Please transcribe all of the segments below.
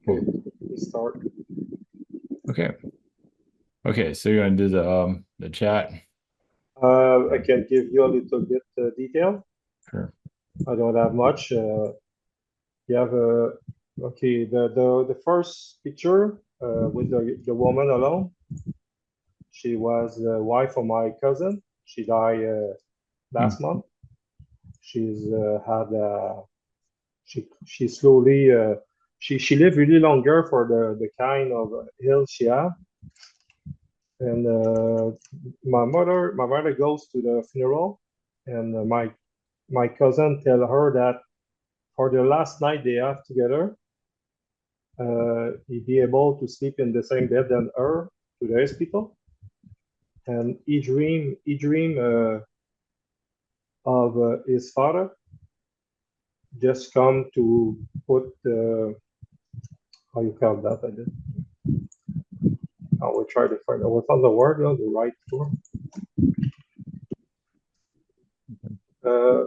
Okay, we start. Okay, so you're gonna do the chat. I can give you a little bit detail. Sure. I don't have much. You have okay. The first picture with the woman alone. She was the wife of my cousin. She died Hmm. last month. She's had she slowly she lived really longer for the kind of ill she had. And my mother goes to the funeral, and my cousin tell her that for the last night they have together, he'd be able to sleep in the same bed than her to the hospital, and he dream of his father just come to put the how you call that? I will try to find out what's on the word, the right word. Uh,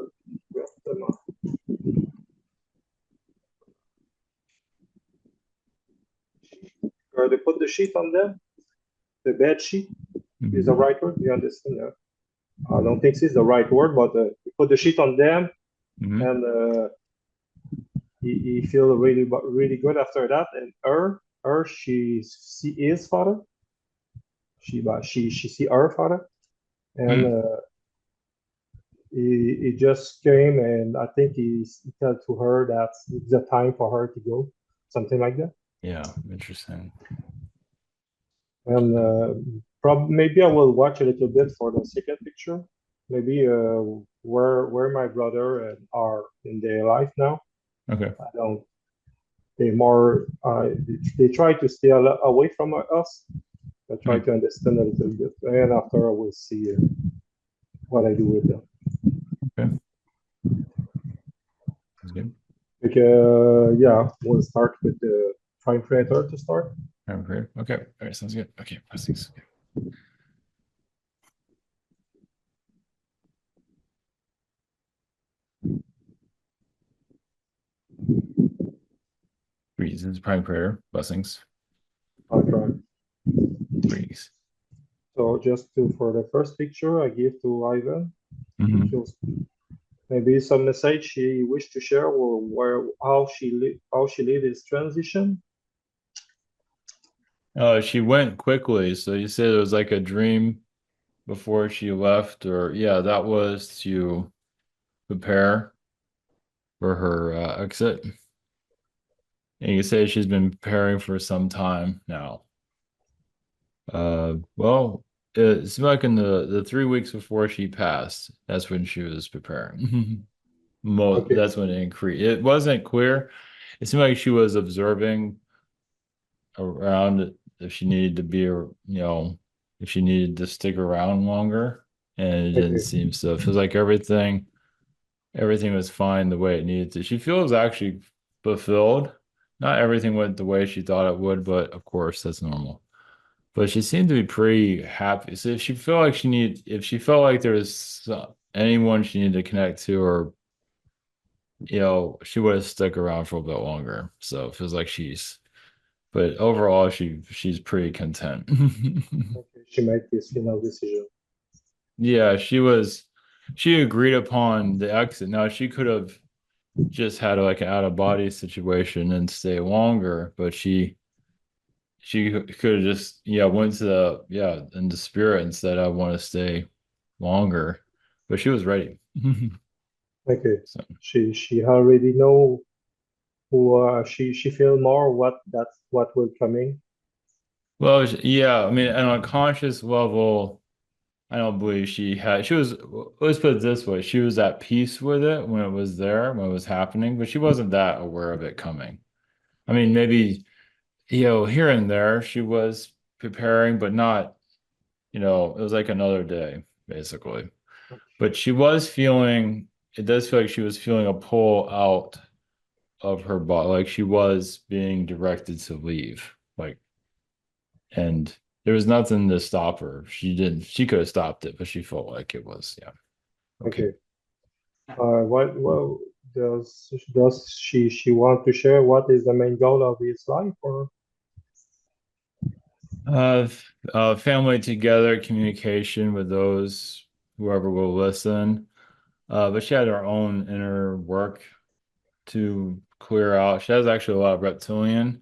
they put the sheet on them, the bed sheet is the Hmm. right word. You understand? Yeah. I don't think this is the right word, but you put the sheet on them, Hmm. and he feel really good after that. And her, she see his father. She see her father, and Hmm. he just came, and I think he told to her that it's the time for her to go, something like that. Yeah, interesting. And maybe I will watch a little bit for the second picture. Maybe where my brother and are in their life now. Okay. I don't. They more. They try to stay away from us. I try Hmm. to understand a little bit, and after I will see what I do with them. Okay. That's good. Like, yeah, we'll start with the prime creator to start. I'm great. Okay. All right. Sounds good. Okay. Blessings. Reasons. Prime prayer. Blessings. I'll try. Greetings. So just to for the first picture, I give to Ivan. He Hmm. feels maybe some message she wished to share, or where how she lived his transition. She went quickly. So you said it was like a dream before she left, or yeah, that was to prepare for her exit. And you say she's been preparing for some time now. Well, it seemed like in the 3 weeks before she passed, that's when she was preparing. Okay, That's when it increased. It wasn't clear. It seemed like she was observing around if she needed to be, if she needed to stick around longer, and it didn't okay, seem so. It feels like everything was fine the way it needed to. She feels actually fulfilled. Not everything went the way she thought it would, but of course that's normal. But she seemed to be pretty happy. So if she felt like there was anyone she needed to connect to, or she would have stuck around for a bit longer. So it feels like but overall, she's pretty content. okay. She made this final decision. Yeah, she agreed upon the exit. Now she could have just had like an out of body situation and stay longer, but she could have just went to in the spirit and said I want to stay longer, but she was ready. Okay, So she already know who she feel more what will coming. well, yeah, I mean, on a conscious level, I don't believe she was, let's put it this way, she was at peace with it when it was there, when it was happening, but she wasn't that aware of it coming. I mean, maybe here and there she was preparing, but not, it was like another day, basically. But she was feeling, it does feel like she was feeling a pull out of her body, like she was being directed to leave. And there was nothing to stop her. She could have stopped it, but she felt like it was, yeah, okay. Okay. What well does she want to share what is the main goal of his life, or Family together, communication with those whoever will listen. But she had her own inner work to clear out. She has actually a lot of reptilian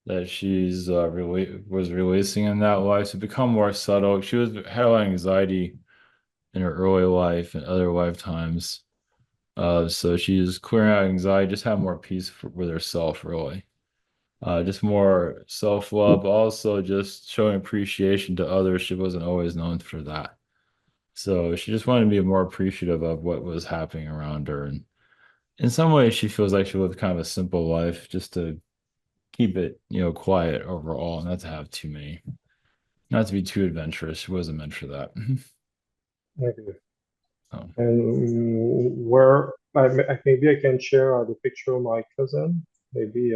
that she's was releasing in that life to become more subtle. She was had a lot of anxiety in her early life and other lifetimes. So she's clearing out anxiety, just have more peace with herself, really. Just more self-love, also just showing appreciation to others. She wasn't always known for that. So she just wanted to be more appreciative of what was happening around her. And in some ways, she feels like she lived kind of a simple life just to keep it, quiet overall, not to have too many, not to be too adventurous. She wasn't meant for that. maybe? So, And where maybe I can share the picture of my cousin. Maybe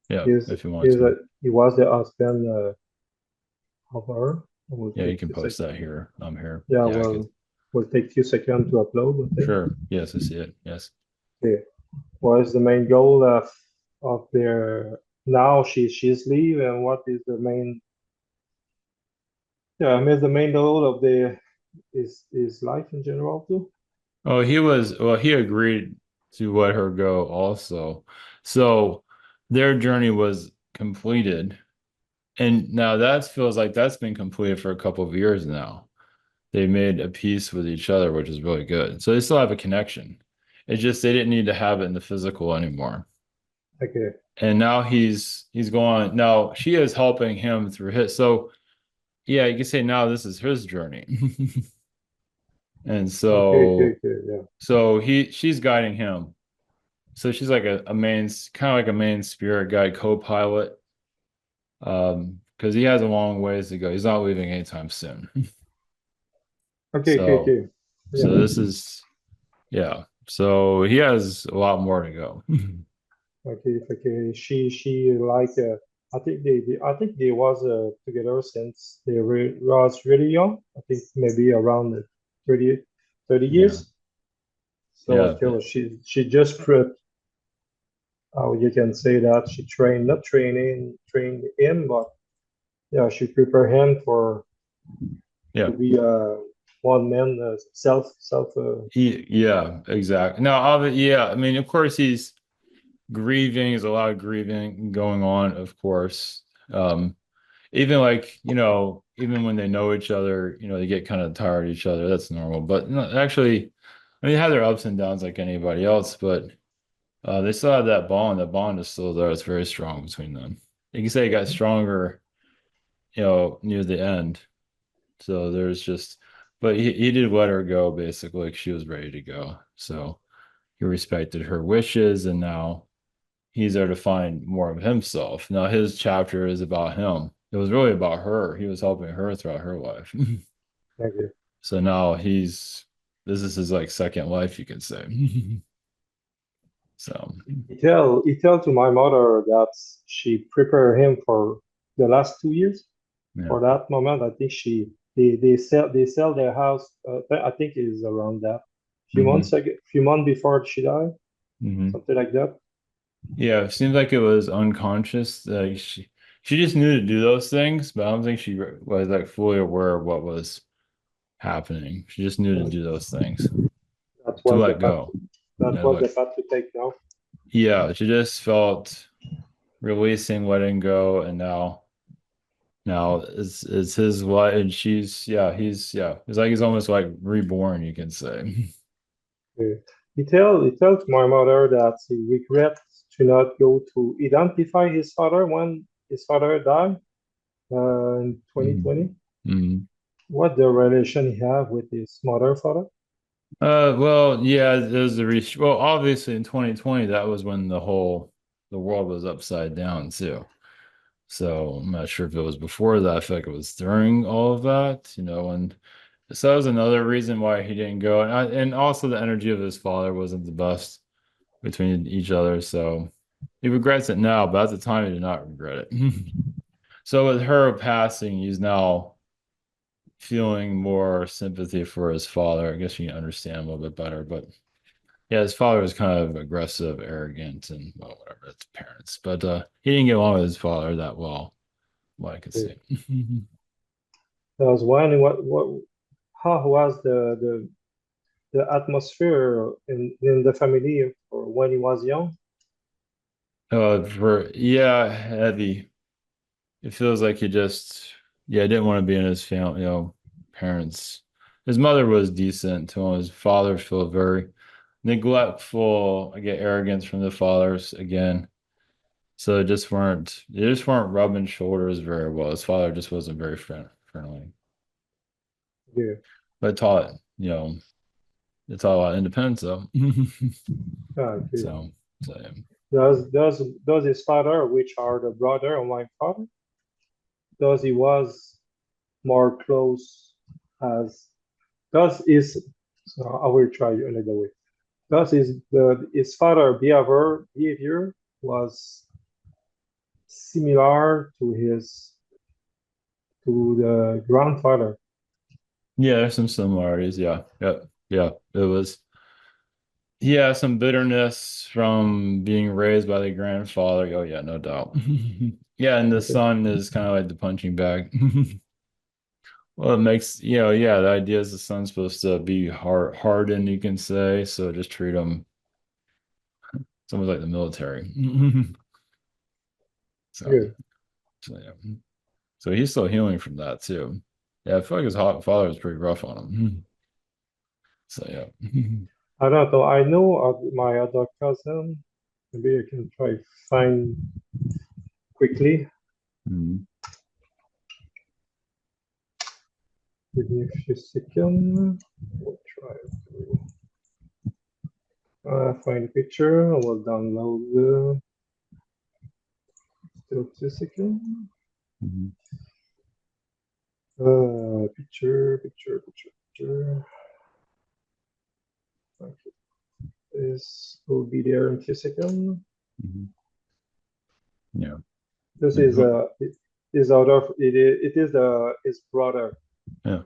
yeah, he's if you want he's to. a, he was the husband of her. It will Yeah, you take can few post seconds. that here. I'm here. Yeah, Yeah, I could. well, will take few seconds to upload, I think. Sure. Yes, I see it. Yes. Okay. What is the main goal of their now she's leave, and what is the main, yeah, I mean the main goal of the is life in general too? Oh, he agreed to let her go also. So their journey was completed. And now that feels like that's been completed for a couple of years now. They made a peace with each other, which is really good. So they still have a connection. It's just they didn't need to have it in the physical anymore. Okay. And now he's going, now she is helping him through his. So yeah, you can say now this is his journey. And Okay, yeah. so she's guiding him. So she's like a main, kind of like a main spirit guide, co-pilot. Because he has a long ways to go. He's not leaving anytime soon. So Okay. so Yeah. this is yeah. So he has a lot more to go. Okay. She like I think they was together since was really young. I think maybe around 30 30 Yeah. years. So Yeah. until she just put, how you can say that she trained, not trained him, but yeah, she prepared him for to Yeah. be one man, self Yeah, exactly. No, yeah, I mean, of course he's grieving, there's a lot of grieving going on, of course. Um, Even like, even when they know each other, they get kind of tired of each other. That's normal. But no, actually, I mean, they have their ups and downs like anybody else, but they still have that bond. The bond is still there. It's very strong between them. You can say it got stronger, near the end. So there's just, but he did let her go basically. Like she was ready to go. So he respected her wishes, and now he's there to find more of himself. Now his chapter is about him. It was really about her. He was helping her throughout her life. maybe. So now this is his like second life, you could say. So He tell to my mother that she prepared him for the last 2 years. yeah. For that moment, I think they sell their house. I think it is around that Hmm. few months before she died, Hmm. something like that. Yeah, it seems like it was unconscious. Like she just knew to do those things, but I don't think she was like fully aware of what was happening. She just knew to Uh, do those things That to was the let path. go. That Yeah, was the like path to take now. yeah, she just felt releasing, letting go, and now it's his wife, and it's like he's almost like reborn, you can say. Uh, he tell to my mother that he regrets to not go to identify his father when his father died in Mhm. 2020. Mhm. What the relation he have with his mother, father? Well, yeah, there's the well, obviously in 2020, that was when the world was upside down too. So I'm not sure if it was before that. I feel like it was during all of that, and so that was another reason why he didn't go. And also the energy of his father wasn't the best between each other. So he regrets it now, but at the time he did not regret it. So with her passing, he's now feeling more sympathy for his father. I guess you can understand a little bit better, but Yeah, his father was kind of aggressive, arrogant, and well, whatever. It's parents, but he didn't get along with his father that well. What I could Okay. say. There was one. What? How was the atmosphere in the family for when he was young? For yeah, heavy. It feels like he just yeah didn't want to be in his family. Parents. His mother was decent to him. His father felt very neglectful. I get arrogance from the fathers again. So they just weren't rubbing shoulders very well. His father just wasn't very friendly. Yeah. But taught, it's all about independence though. Ah, okay. So, yeah. Does his father, which are the brother of my father, does he was more close as does his so I will try another way. Does his father behavior was similar to the grandfather? Yeah, there's some similarities. Yeah. Yep. Yeah. It was yeah, some bitterness from being raised by the grandfather. Oh yeah, no doubt. Yeah, and the Okay, son is kind of like the punching bag. Well, it makes, yeah, the idea is the son's supposed to be hardened, you can say. So just treat him somewhat like the military. So, good. so yeah. So he's still healing from that too. Yeah, I feel like his father was pretty rough on him. So yeah. I don't know. I know my other cousin. Maybe I can try find quickly. Mhm. Give me a few seconds. We'll try to find a picture. I will download the still 2 seconds. Mhm. Picture. Okay, this will be there in 2 seconds. Mhm. Yeah. This And is is out of it is his brother. yeah.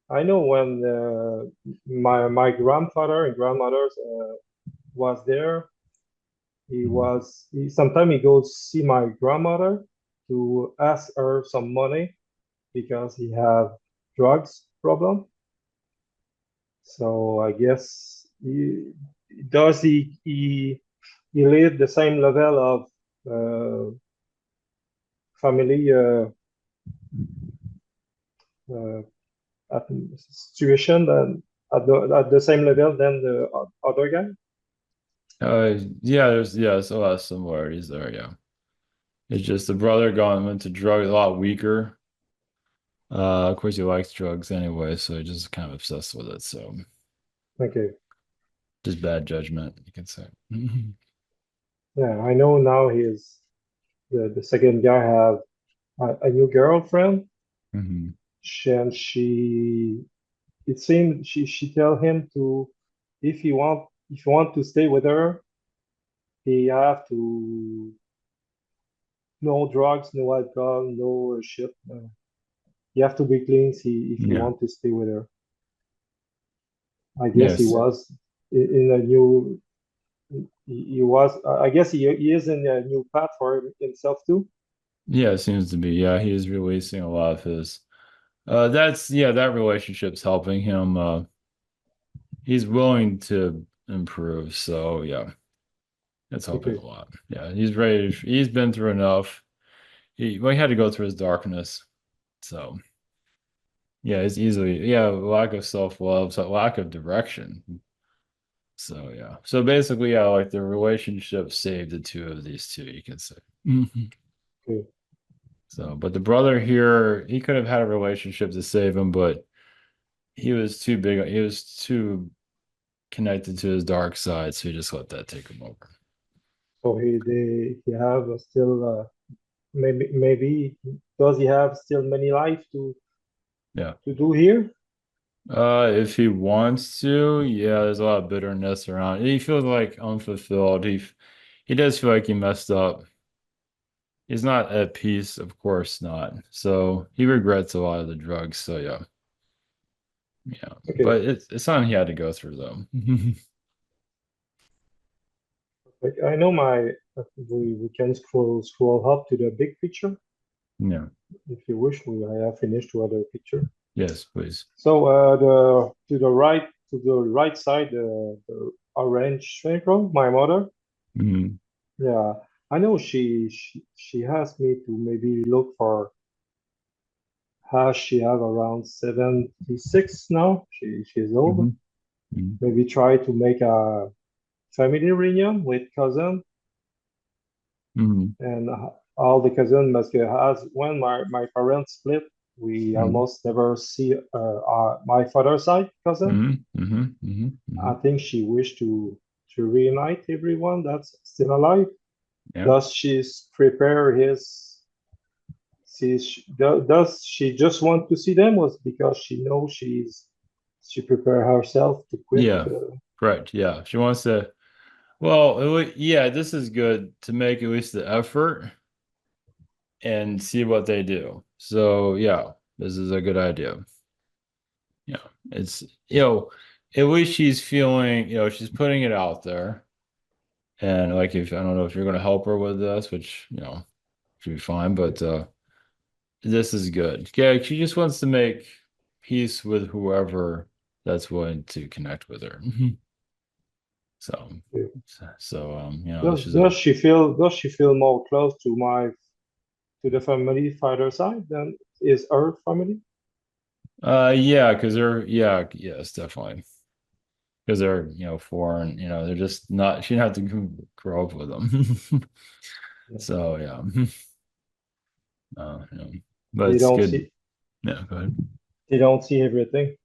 I know when my grandfather and grandmother was there. Mhm. Sometimes he goes see my grandmother to ask her some money because he have drugs problem. So I guess does he live the same level of family uh, at situation than at the same level than the other guy? Yeah, there's a lot of similarities there, yeah. It's just the brother went to drugs a lot weaker. Of course he likes drugs anyway, so he's just kind of obsessed with it. So Okay, just bad judgment, you can say. yeah, I know now the second guy have a new girlfriend. Mhm. And she it seemed she tell him to if you want to stay with her, he have to no drugs, no alcohol, no shit. You have to be clean if you Yeah. want to stay with her. I guess he Yes. was in a new. He was. I guess he is in a new path for himself too. Yeah, it seems to be. Yeah, he is releasing a lot of his that relationship's helping him. He's willing to improve. So yeah, it's helping Okay, a lot. Yeah, he's been through enough. He had to go through his darkness. So yeah, it's easily, yeah, lack of self-love, so lack of direction. So yeah. So basically, yeah, like the relationship saved the two of these two, you can say. Mhm. okay, So, but the brother here, he could have had a relationship to save him, but he was too big, he was too connected to his dark side, so he just let that take him over. so he have still maybe does he have still many life Yeah. to do here? If he wants to, yeah, there's a lot of bitterness around. He feels like unfulfilled. He does feel like he messed up. He's not at peace, of course not. So he regrets a lot of the drugs. So yeah, yeah. Okay, But it's something he had to go through though. Like I know we can scroll up to the big picture Yeah. if you wish. I have finished to other picture. Yes, please. So the to the right side the orange circle, my mother. Mm-hmm. Yeah, I know she asked me to maybe look for her. She have around 76 now. She's old. Mm-hmm. Mm-hmm. Maybe try to make a family reunion with cousin Mm-hmm. and all the cousin must get as when my parents split, we almost never see my father's side cousin. Mm-hmm. Mm-hmm. Mm-hmm. Mm-hmm. I think she wished to reunite everyone that's still alive. Yeah. Does she's prepare his does she just want to see them was because she knows she prepare herself to quit Yeah. Correct. Yeah. She wants to, well, yeah, this is good to make at least the effort and see what they do. So, yeah, this is a good idea. Yeah. It's, at least she's feeling, she's putting it out there. And like, if I don't know if you're going to help her with this, which, should be fine, but this is good. Yeah, she just wants to make peace with whoever that's willing to connect with her. So, she's a does she feel more close to my to the family father side than is her family? yeah, because yes, definitely. Because they're, foreign, they're just not, she didn't have to grow up with them. So, yeah. Uh, yeah. But They it's don't good. see Yeah, go ahead. they don't see everything.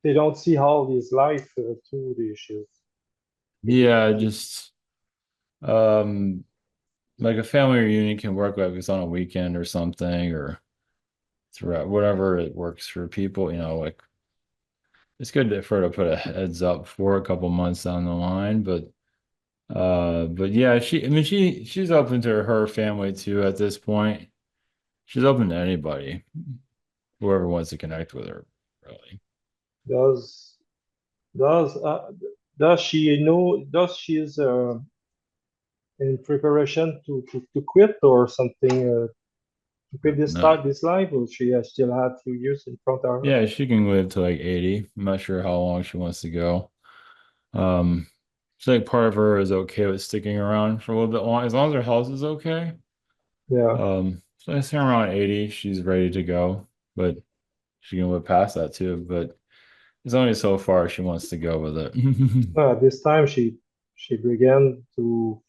They don't see how this life through the issues. Yeah, just um like a family reunion can work like it's on a weekend or something, or throughout whatever it works for people, like it's good for her to put a heads up for a couple months down the line, but yeah, she's open to her family too at this point. She's open to anybody, whoever wants to connect with her, really. Does does does she know? Does she is in preparation to quit or something to quit No. this life, or she still had few years in front of her? Yeah, she can live to like 80. I'm not sure how long she wants to go. Um, so like part of her is okay with sticking around for a little bit long, as long as her health is okay. Yeah, So I say around 80, she's ready to go, but she can live past that too. But it's only so far she wants to go with it. this time she began to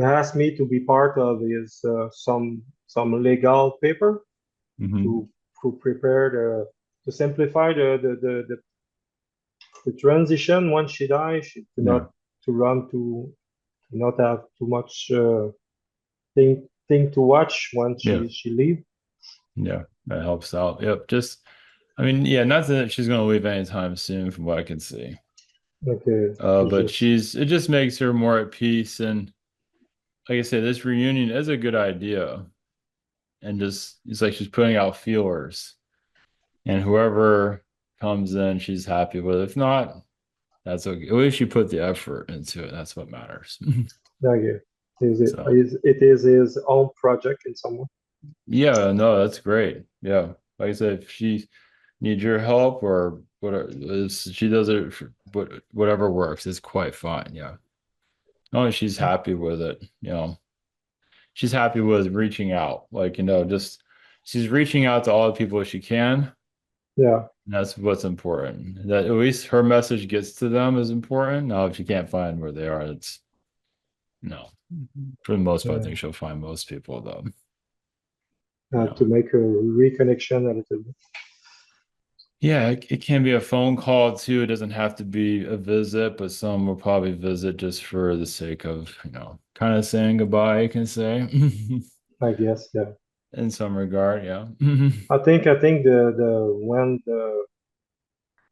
ask me to be part of his some legal paper Hmm. to prepare to simplify the transition once she dies, to Yeah, not to run to not have too much thing to watch once yeah, she leave. yeah. That helps out. Yep. I mean, yeah, not that she's gonna leave anytime soon from what I can see. Okay, it's But just it just makes her more at peace. And like I said, this reunion is a good idea. And just it's like she's putting out feelers. And whoever comes in, she's happy with. If not, that's okay. At least she put the effort into it. That's what matters. okay. So It is his own project in some way. yeah, no, that's great. Yeah. Like I said, if she needs your help or whatever, she does it for whatever works, it's quite fine. Yeah. As long as she's happy with it, she's happy with reaching out. Like, just she's reaching out to all the people she can. Yeah, And that's what's important. That at least her message gets to them is important. Now, if you can't find where they are, it's no. For the most part, I yeah. think she'll find most people though. To make a reconnection a little bit. Yeah, it can be a phone call too. It doesn't have to be a visit, but some will probably visit just for the sake of, kind of saying goodbye, you can say. I guess, yeah. In some regard, yeah. I think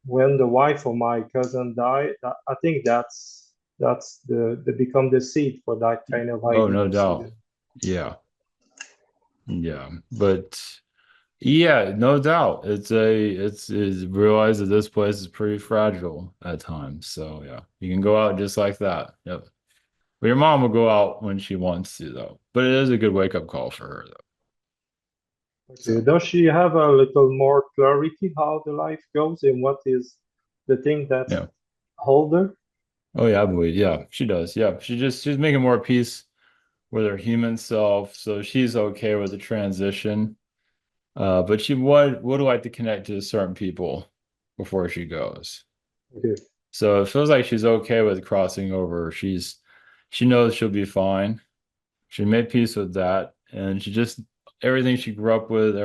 when the wife of my cousin died, I think that's the become the seed for that kind of Oh, idea. no You see, doubt. Yeah. Yeah. But Yeah, no doubt. It's realize that this place is pretty fragile at times. So yeah, you can go out just like that. Yep. But your mom will go out when she wants to, though. But it is a good wake up call for her, though. Okay. So Does she have a little more clarity how the life goes and what is the thing that's yeah. hold her? Oh yeah, I believe. Yeah, she does. Yeah, she's making more peace with her human self, so she's okay with the transition. But she would like to connect to certain people before she goes. Okay. So it feels like she's okay with crossing over. She knows she'll be fine. She made peace with that, and she just everything she grew up with.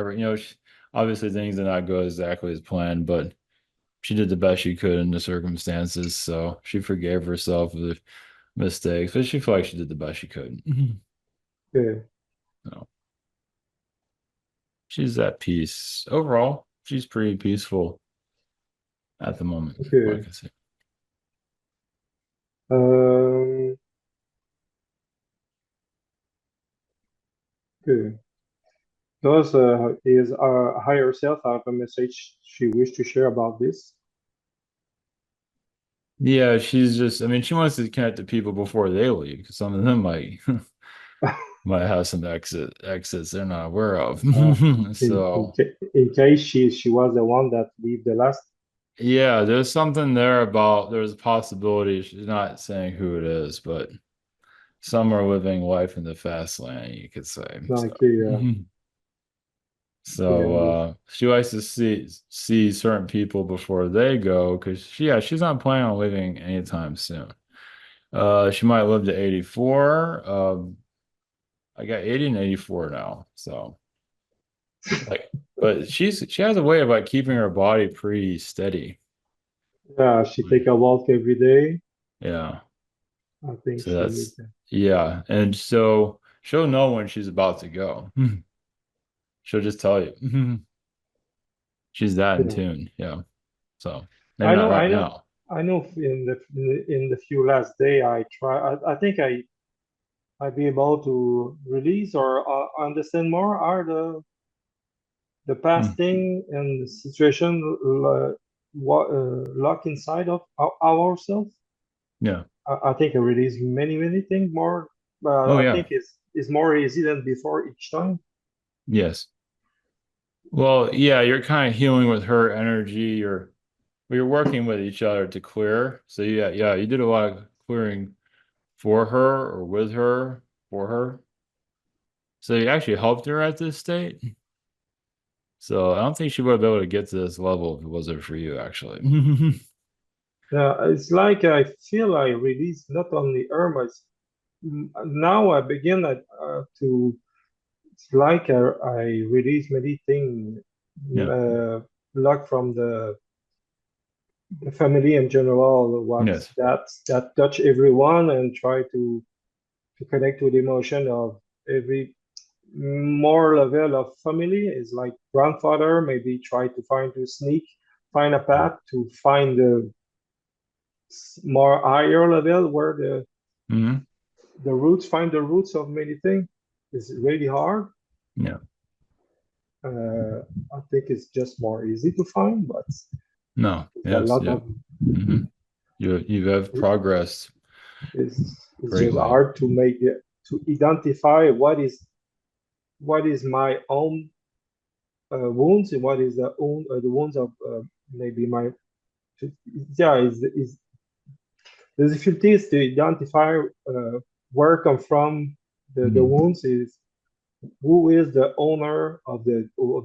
Obviously things did not go exactly as planned, but she did the best she could in the circumstances. So she forgave herself for the mistakes, but she felt like she did the best she could. Okay. So she's at peace overall. She's pretty peaceful at the moment, Okay. like I said. Um, okay. Does is our higher self have a message she wish to share about this? Yeah, she's just, I mean, she wants to connect to people before they leave because some of them might might have some exits they're not aware of. Uh, So in case she was the one that leave the last. yeah, there's something there about there's a possibility. She's not saying who it is, but some are living life in the fast lane, you could say. So Okay. Okay. she likes to see certain people before they go because she's not planning on leaving anytime soon. She might live to 84. I got 80 and 84 now. So like, but she has a way of like keeping her body pretty steady. Yeah. She Like, take a walk every day. yeah. I think So she that's needs that. yeah. And so she'll know when she's about to go. She'll just tell you. She's that in Yeah. tune. Yeah. So maybe I not know. right I know. now. I know. In the few last day, I try. I think I be able to release or understand more are the past Hmm. thing and the situation what lock inside of ourselves. Yeah. I think I release many things more, but Oh I yeah. think it's more easy than before each time. Yes. Well, yeah, you're kind of healing with her energy. You're working with each other to clear. So yeah, you did a lot of clearing for her or with her for her. So you actually helped her at this state. So I don't think she would have been able to get to this level if it wasn't for you, actually. It's like I feel I release not only her, but now I begin to. It's like I release many things, Yeah. luck from the family in general, what's Yes. that touch everyone and try to connect with emotion of every more level of family is like grandfather, maybe try to find a path to find the more higher level where Hmm. find the roots of many things is really hard. Yeah. Uh, I think it's just more easy to find, but No. it's a Yes. lot Yeah. of Hmm. You have progressed it's just greatly. hard to make it to identify what is my own wounds and what is the wounds of maybe my yeah is the difficulty is to identify where come from the Mhm. wounds is who is the owner of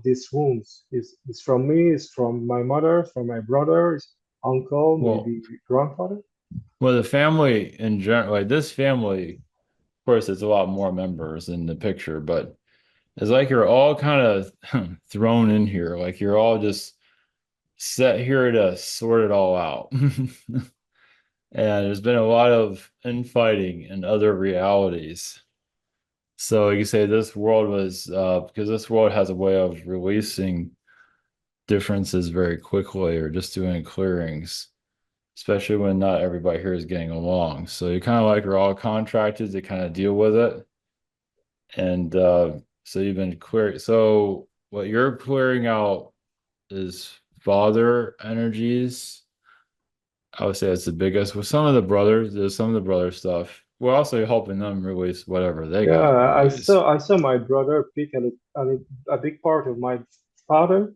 these wounds is from me is from my mother from my brother is uncle Well, maybe grandfather. the family in general, like this family, of course, it's a lot more members in the picture, but it's like you're all kind of thrown in here. Like you're all just set here to sort it all out. And there's been a lot of infighting in other realities. So you can say this world was because this world has a way of releasing differences very quickly or just doing clearings, especially when not everybody here is getting along. So you kind of like are all contracted to kind of deal with it. And so you've been clear. So what you're clearing out is father energies. I would say that's the biggest. With some of the brothers, there's some of the brother stuff. We're also helping them release whatever they got to Yeah, release. I saw my brother pick a big part of my father,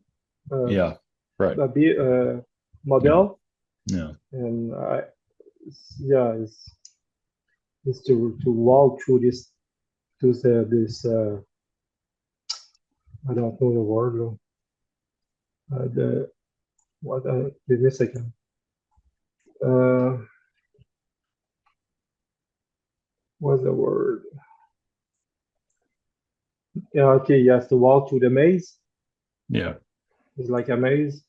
uh, Yeah, right. a big Yeah, model, yeah, and yeah, it's to walk through this I don't know the word. The what? Give me a second. Uh, what's the word? Yeah, okay, yes, to walk through the maze. yeah. It's like a maze.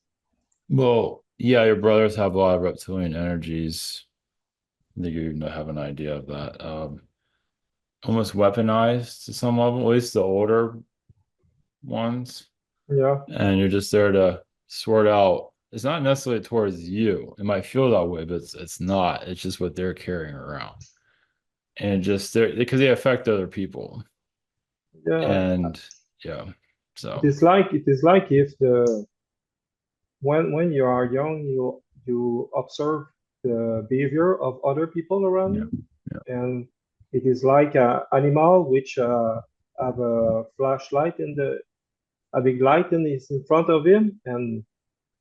Well, yeah, your brothers have a lot of reptilian energies. I think you even have an idea of that. Almost weaponized to some level, at least the older ones. Yeah, And you're just there to sort out. It's not necessarily towards you. It might feel that way, but it's not. It's just what they're carrying around. And just they're because they affect other people. yeah. And yeah. So It is like if the when you are young, you observe the behavior of other people around yeah, you, yeah. and it is like a animal which have a flashlight in the a big light and is in front of him, and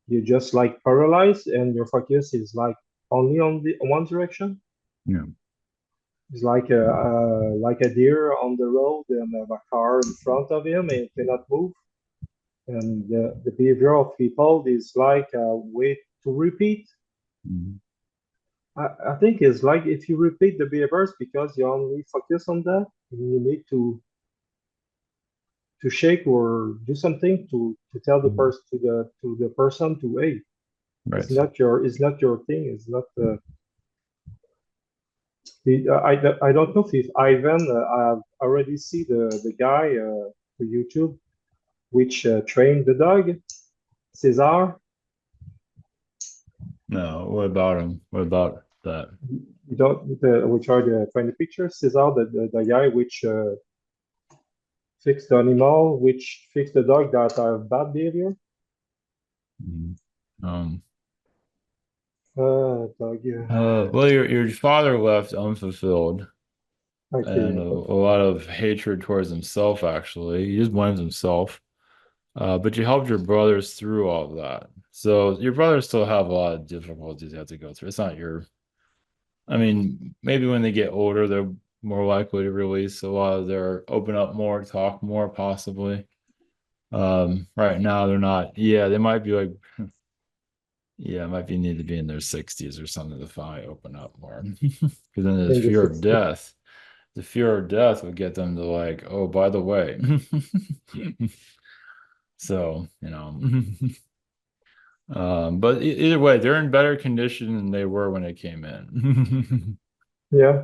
you just like paralyzed, and your focus is only on the one direction. Yeah. It's like a deer on the road and have a car in front of him and cannot move. And the behavior of people is like a way to repeat. Mhm. I think it's like if you repeat the behaviors because you only focus on that, you need to shake or do something to tell the Mhm. person to the person to hey, Right. it's not your thing. It's not I don't know if Ivan I've already see the guy for YouTube which trained the dog Cesar. No, what about him? What about that? You don't which are the find the pictures. Cesar the guy which fix the animal, which fix the dog that have bad behavior. Mhm. Um, Dog, yeah. well, your father left unfulfilled and Okay, a lot of hatred towards himself, actually. He just blames himself. But you helped your brothers through all of that. So your brothers still have a lot of difficulties they have to go through. It's not your, I mean, maybe when they get older, they're more likely to release a lot of their open up more, talk more, possibly. Right now they're not. Yeah, they might be like, yeah, it might be need to be in their 60s or something to finally open up more. Because then there's in the fear of 60s. death. The fear of death would get them to like, oh, by the way. So, but either way, they're in better condition than they were when they came in. Yeah,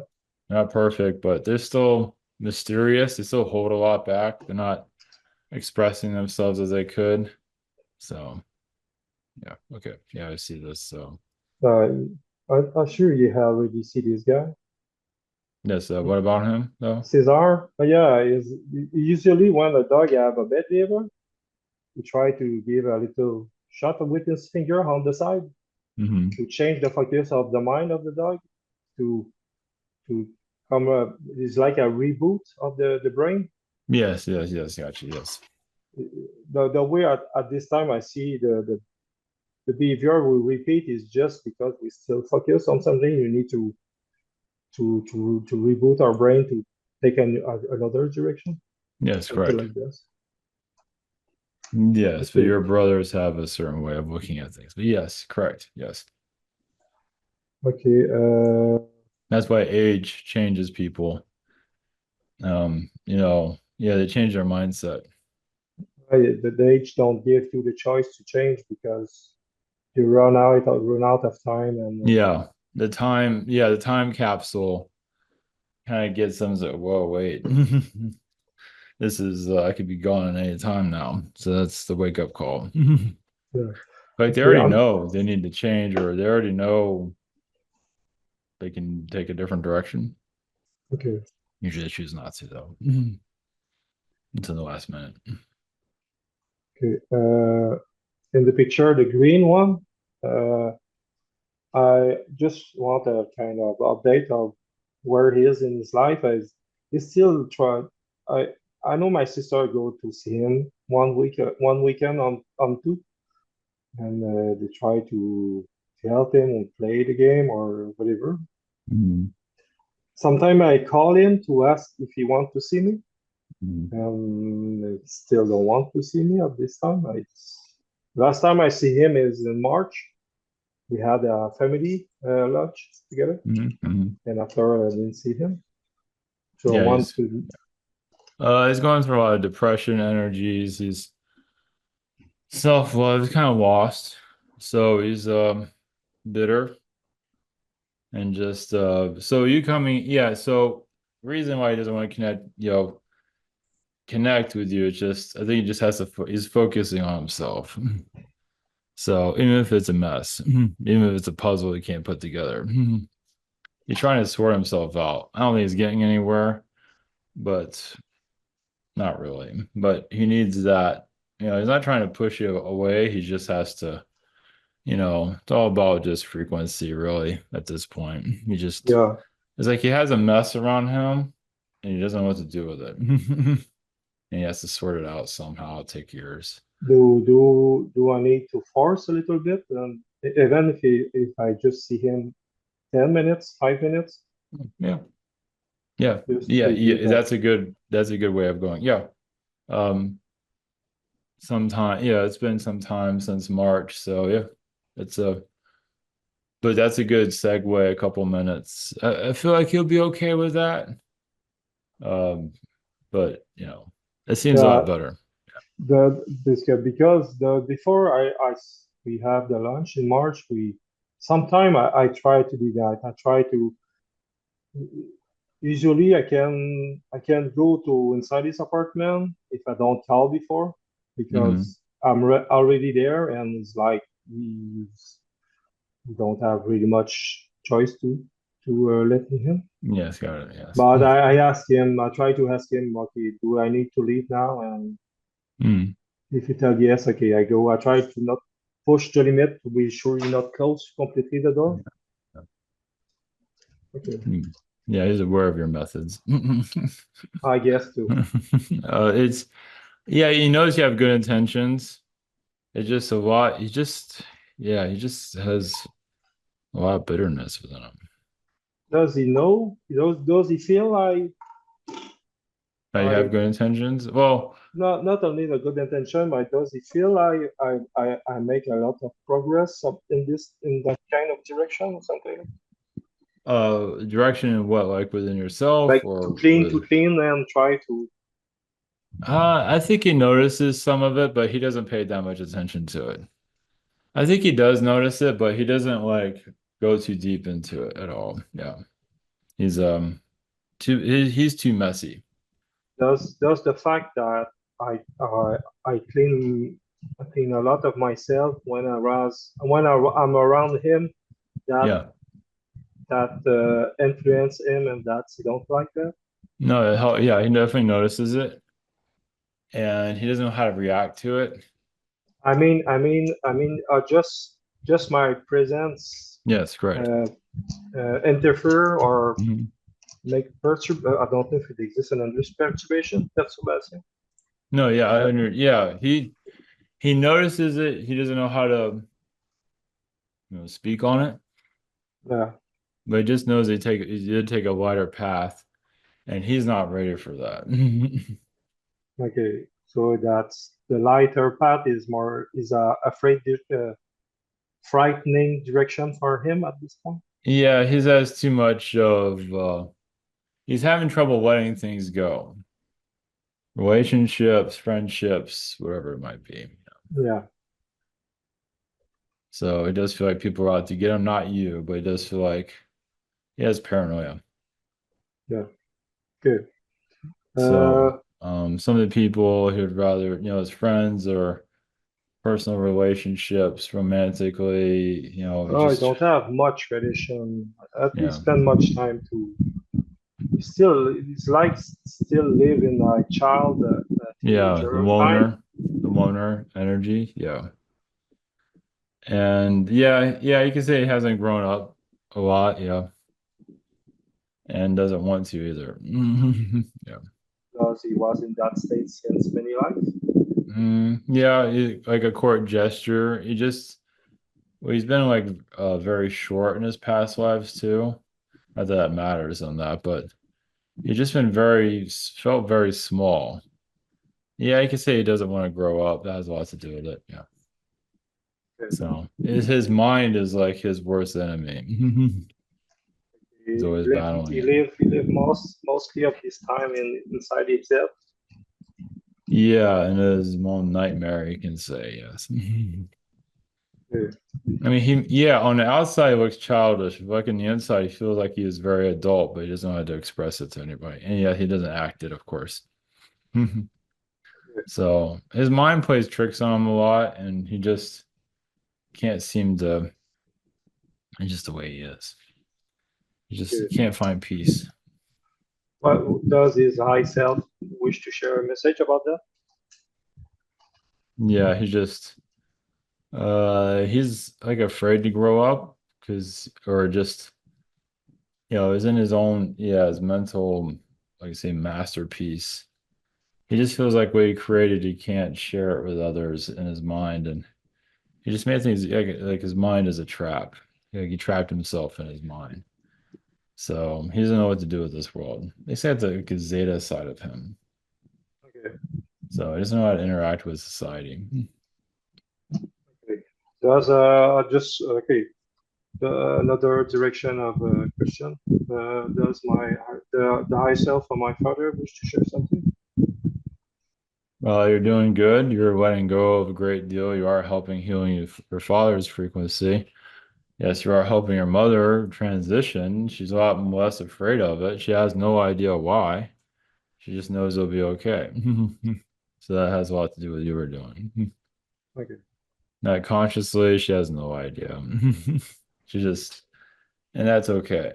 Not perfect, but they're still mysterious. They still hold a lot back. They're not expressing themselves as they could. So, yeah, okay. Yeah, I see this. So, uh, I'm sure you have already see this guy. yes, what about him, though? Cesar, yeah, is usually when a dog have a bad behavior, we try to give a little shot with his finger on the side Hmm. to change the focus of the mind of the dog to to come it's like a reboot of the brain. Yes, yes, yes, gotcha. Yes. The way at this time I see the behavior we repeat is just because we still focus on something. You need to reboot our brain to take another direction, Yes, something correct. like this. Yes, but Okay, your brothers have a certain way of looking at things. But yes, correct. Yes. okay. That's why age changes people. Yeah, they change their mindset. The age don't give you the choice to change because you run out of time and Yeah, the time capsule kind of gets them to, whoa, wait. This is I could be gone at any time now. So that's the wake up call. yeah. Like they Okay, already know they need to change, or they already know they can take a different direction. okay. Usually they choose not to though. Until the last minute. Okay. In the picture, the green one, I just want a kind of update of where he is in his life. He's still trying. I I know my sister go to see him one weekend on two, and they try to help him and play the game or whatever. Mhm. Sometimes I call him to ask if he want to see me. Mhm. He still don't want to see me at this time. Last time I see him is in March. We had a family lunch together, Mhm. Mhm. and after I didn't see him. So I Yeah, want to, he's going through a lot of depression energies. He's self-love, he's kind of lost. So he's bitter and just so you coming, yeah, so reason why he doesn't want to connect with you, it's just I think he just has to he's focusing on himself. So even if it's a mess, even if it's a puzzle he can't put together, he's trying to sort himself out. I don't think he's getting anywhere, but not really. But he needs that, he's not trying to push you away. He just has to, it's all about just frequency, really, at this point. yeah. It's like he has a mess around him and he doesn't know what to do with it. And he has to sort it out somehow. It'll take years. Do I need to force a little bit? Even if I just see him 10 minutes, 5 minutes, Yeah. Yeah. just Yeah. to be Yeah. back. That's a good way of going. Yeah. Um, sometime, yeah, it's been some time since March. So yeah, it's a, but that's a good segue, a couple minutes. I feel like he'll be okay with that. Um, but it seems a lot Yeah, better. because the before we have the lunch in March, we sometime I try to do that. I try to usually I can go to inside his apartment if I don't call before Hmm. because I'm re already there and it's like we don't have really much choice to let him in. Yes, got it. Yes. But I ask him, I try to ask him, okay, do I need to leave now? And Mm. if he tells yes, okay, I go. I try to not push the limit to be sure you not close completely the door. Okay, Mm. Yeah, he's aware of your methods. I guess too. It's yeah, he knows you have good intentions. It's just a lot. He just has a lot of bitterness within him. Does he know? Does he feel I have I good intentions. Well, not only the good intention, but does he feel I make a lot of progress in that kind of direction or something? direction in what, like within yourself Like or to with clean and try to. I think he notices some of it, but he doesn't pay that much attention to it. I think he does notice it, but he doesn't like go too deep into it at all. Yeah. He's he's too messy. Does the fact that I I I clean a lot of myself I'm around him that Yeah. influence him and that he don't like that. No, yeah, he definitely notices it and he doesn't know how to react to it. Just my presence Yes, great. uh, interfere or Mhm. make perturb. I don't know if it exists an English perturbation. That's what I say. No, yeah, Uh, yeah, he notices it. He doesn't know how to, speak on it, yeah. but he just knows he did take a wider path and he's not ready for that. Okay. So that's the lighter path is afraid frightening direction for him at this point. Yeah, he has too much of he's having trouble letting things go. Relationships, friendships, whatever it might be. Yeah, So it does feel like people are out to get him, not you, but it does feel like he has paranoia. yeah, good. So some of the people he would rather, his friends or personal relationships, romantically, he Oh, I just don't have much tradition. At least yeah. spend much time to. It's like still live in my child, Yeah, the teenager time. loner, the homeowner energy. Yeah. And yeah, you can say he hasn't grown up a lot, yeah. And doesn't want to either. Yeah. because he was in that state since many lives. Yeah, like a court gesture. Well, he's been like very short in his past lives too. Not that that matters on that, but he's just been felt very small. Yeah, you can say he doesn't want to grow up. That has a lot to do with it. Yeah. Okay. So his mind is like his worst enemy. He's always battling it. He lived mostly of his time inside himself. Yeah, and his own nightmare, you can say, yes. Yeah. I mean, yeah, on the outside, he looks childish, but like on the inside, he feels like he is very adult, but he doesn't know how to express it to anybody. And yeah, he doesn't act it, of course. So his mind plays tricks on him a lot, and he just can't seem to, it's just the way he is. He just Yeah. can't find peace. What does his high self wish to share a message about that? Yeah, he's like afraid to grow up because, or just, is in his own, yeah, his mental, like I say, masterpiece. He just feels like what he created, he can't share it with others in his mind, and he just made things like his mind is a trap. Like he trapped himself in his mind, so he doesn't know what to do with this world. They say it's like a Zeta side of him, Okay. so he doesn't know how to interact with society. Okay. Does just okay. Another direction of question. Does the high self of my father wish to share something? Well, you're doing good. You're letting go of a great deal. You are helping healing your father's frequency. Yes, you are helping your mother transition. She's a lot less afraid of it. She has no idea why. She just knows it'll be okay. So that has a lot to do with what you were doing. Okay. Not consciously, she has no idea. She just, and that's okay.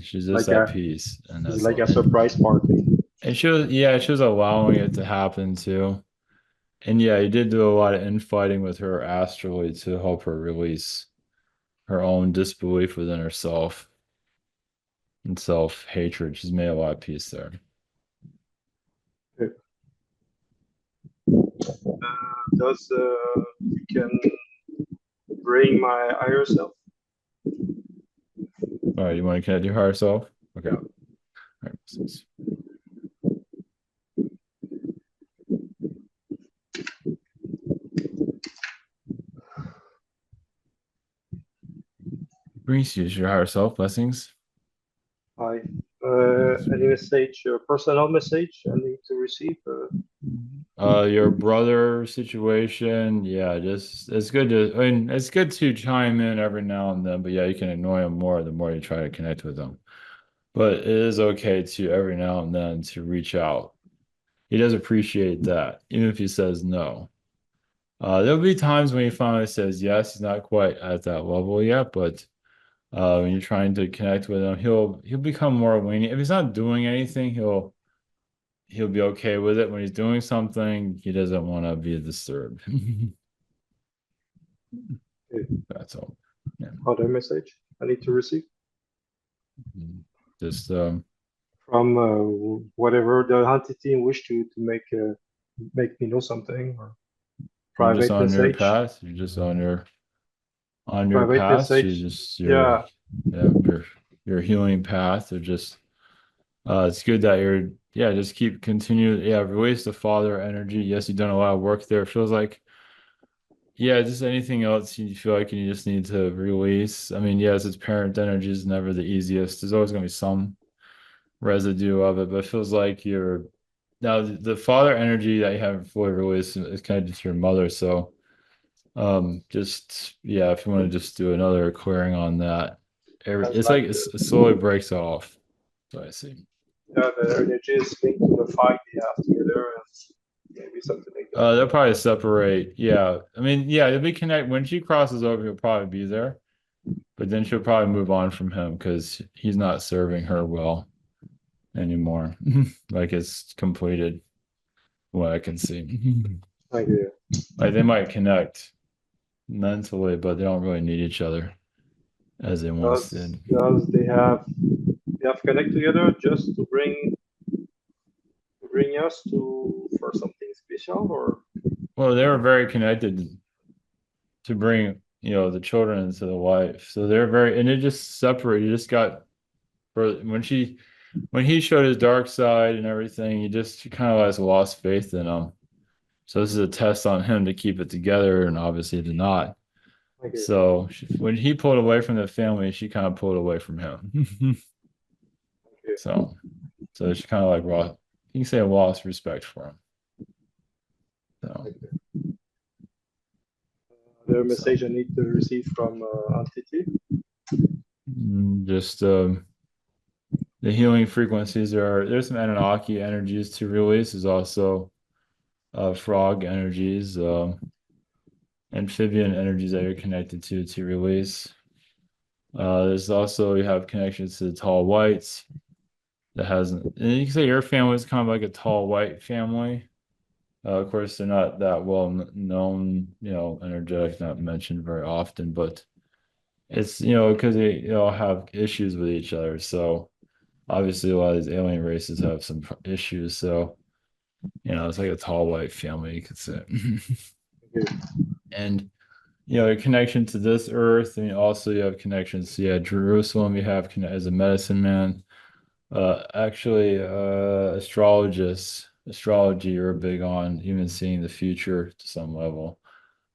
She's just Like at a peace, and It's that's like all. a surprise party. And she was allowing it to happen too. And yeah, you did do a lot of infighting with her astrally to help her release her own disbelief within herself and self-hatred. She's made a lot of peace there. Okay. Does you can bring my higher self? All right, you want to connect your higher self? Okay. All right. Brings you to your higher self. Blessings. Hi. Any message, personal message I need to receive? Your brother situation, yeah, just it's good to chime in every now and then, but yeah, you can annoy him more the more you try to connect with him. But it is okay to every now and then to reach out. He does appreciate that, even if he says no. There'll be times when he finally says yes, he's not quite at that level yet, but when you're trying to connect with him, he'll become more lenient. If he's not doing anything, he'll be okay with it. When he's doing something, he doesn't want to be disturbed. Okay. That's all. Yeah. Other message I need to receive Just from whatever the entity wish to make me know something or you're just private on your message. path. You're just on your Private path. You message. just Yeah. your healing path. Or just it's good that just continue, release the father energy. Yes, you've done a lot of work there. It feels like, yeah, just anything else you feel like you just need to release. I mean, yes, it's parent energy is never the easiest. There's always going to be some residue of it, but it feels like you're now the father energy that you haven't fully released is connected to your mother. So, just yeah, if you want to just do another clearing on that, That's it's like like it slowly breaks off. So I see. yeah, the energy is linked to the fight they have together and maybe something like that. They'll probably separate. Yeah, I mean, yeah, they'll be connect when she crosses over. He'll probably be there, but then she'll probably move on from him because he's not serving her well anymore. Like it's completed, what I can see. I agree. Like they might connect mentally, but they don't really need each other as they once did. Does they have connect together just to bring us to for something special or Well, they were very connected to bring, the children into the wife. So they're very, and it just separated. You just got for when he showed his dark side and everything, you kind of like lost faith in him. So this is a test on him to keep it together, and obviously did not. I agree. So when he pulled away from the family, she kind of pulled away from him. Okay. So, so she kind of like lost, you can say lost respect for him. So, Okay. The so message I need to receive from entity. just the healing frequencies there's some Anunnaki energies to release. There's also frog energies, amphibian energies that you're connected to release. There's also you have connections to the tall whites that has, and you can say your family is kind of like a tall white family. Of course, they're not that well known, energetic, not mentioned very often, but it's, because they all have issues with each other. So obviously, a lot of these alien races have some issues. So, it's like a tall white family, you could say. Okay. And, your connection to this earth, and also you have connections to, yeah, Jerusalem, you have as a medicine man. Actually, astrology are big on even seeing the future to some level,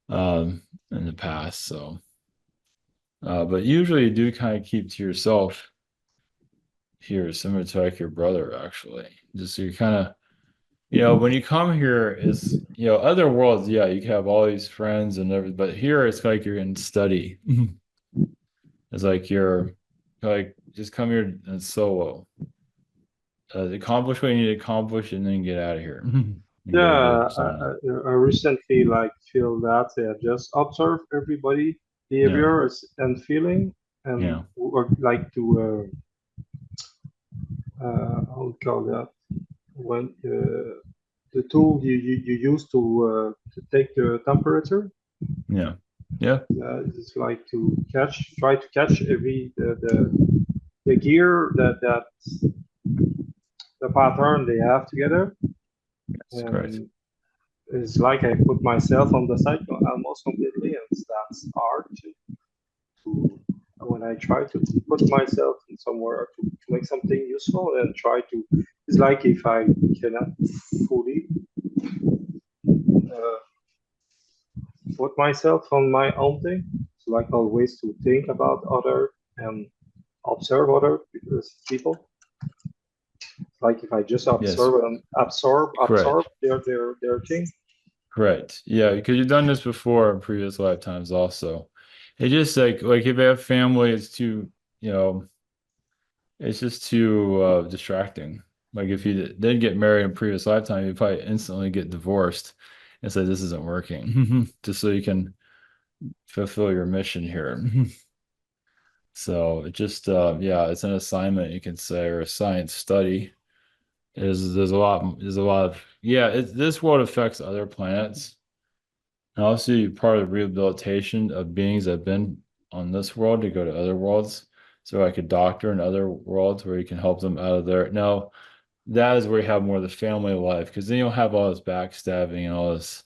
in the past. So, but usually you do kind of keep to yourself here, similar to like your brother, actually. Just so you kind of, when you come here, is, other worlds, yeah, you can have all these friends and everything, but here it's like you're in study. It's like you're like, just come here and solo. Accomplish what you need to accomplish and then get out of here and go Yeah, do something. I recently like feel that just observe everybody Yeah, behavior and feeling and yeah, work like to how would call that when the tool you use to take the temperature. yeah, yeah, It's like to try to catch the gear that the pattern they have together, that's correct. and it's like I put myself on the side almost completely, and that's hard to when I try to put myself in somewhere to make something useful and try to. It's like if I cannot fully uh, put myself on my own thing. It's like always to think about other and observe other people. Like if I just Yes, observe and absorb correct, their thing. correct. Yeah, because you've done this before in previous lifetimes also. It just like if you have family, you know, it's just too distracting. Like if you did get married in previous lifetime, you probably instantly get divorced and say this isn't working, just so you can fulfill your mission here. So it just yeah, it's an assignment you can say, or a science study. There's a lot of, yeah, this world affects other planets. And also you're part of rehabilitation of beings that have been on this world to go to other worlds. So like a doctor in other worlds where you can help them out of there. Now that is where you have more of the family life, because then you'll have all this backstabbing and all this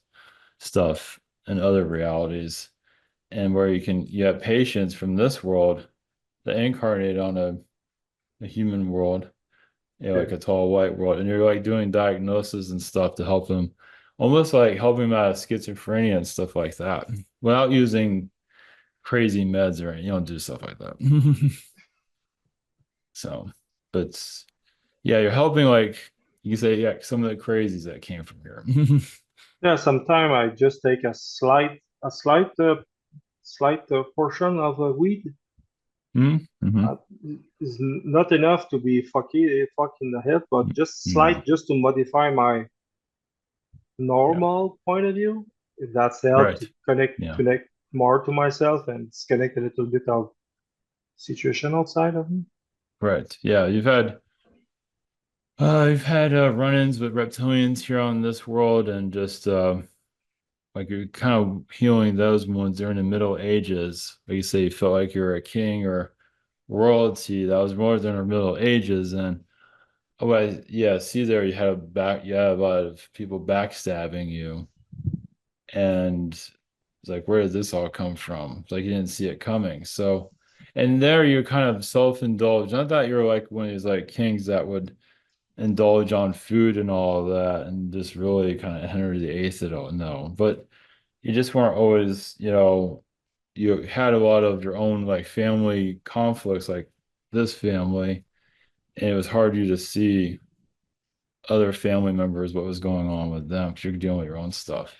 stuff in other realities. And where you have patients from this world that incarnate on a human world, like Okay. a tall white world, and you're like doing diagnosis and stuff to help them, almost like helping them out of schizophrenia and stuff like that, without using crazy meds or anything. You don't do stuff like that. So, but yeah, you're helping, like you can say, yeah, some of the crazies that came from here. Yeah, sometimes I just take a slight portion of a weed. Mm-hmm. Uh, is not enough to be fuck in the head, but just No, slight, just to modify my yeah, normal point of view. If that's help to right, yeah, connect more to myself and disconnect a little bit of situation outside of me. right, yeah. You've had run-ins with reptilians here on this world, and just like you're kind of healing those wounds during the Middle Ages. Like you say, you felt like you're a king or royalty. That was more than the Middle Ages. And oh, yeah, see there, you had a lot of people backstabbing you, and it's like, where did this all come from? It's like you didn't see it coming. So, and there you're kind of self-indulged. Not that you're like one of these like kings that would indulge on food and all of that and just really kind of Henry VIII it all. No, but you just weren't always, you had a lot of your own like family conflicts, like this family, and it was hard for you to see other family members, what was going on with them, because you're dealing with your own stuff.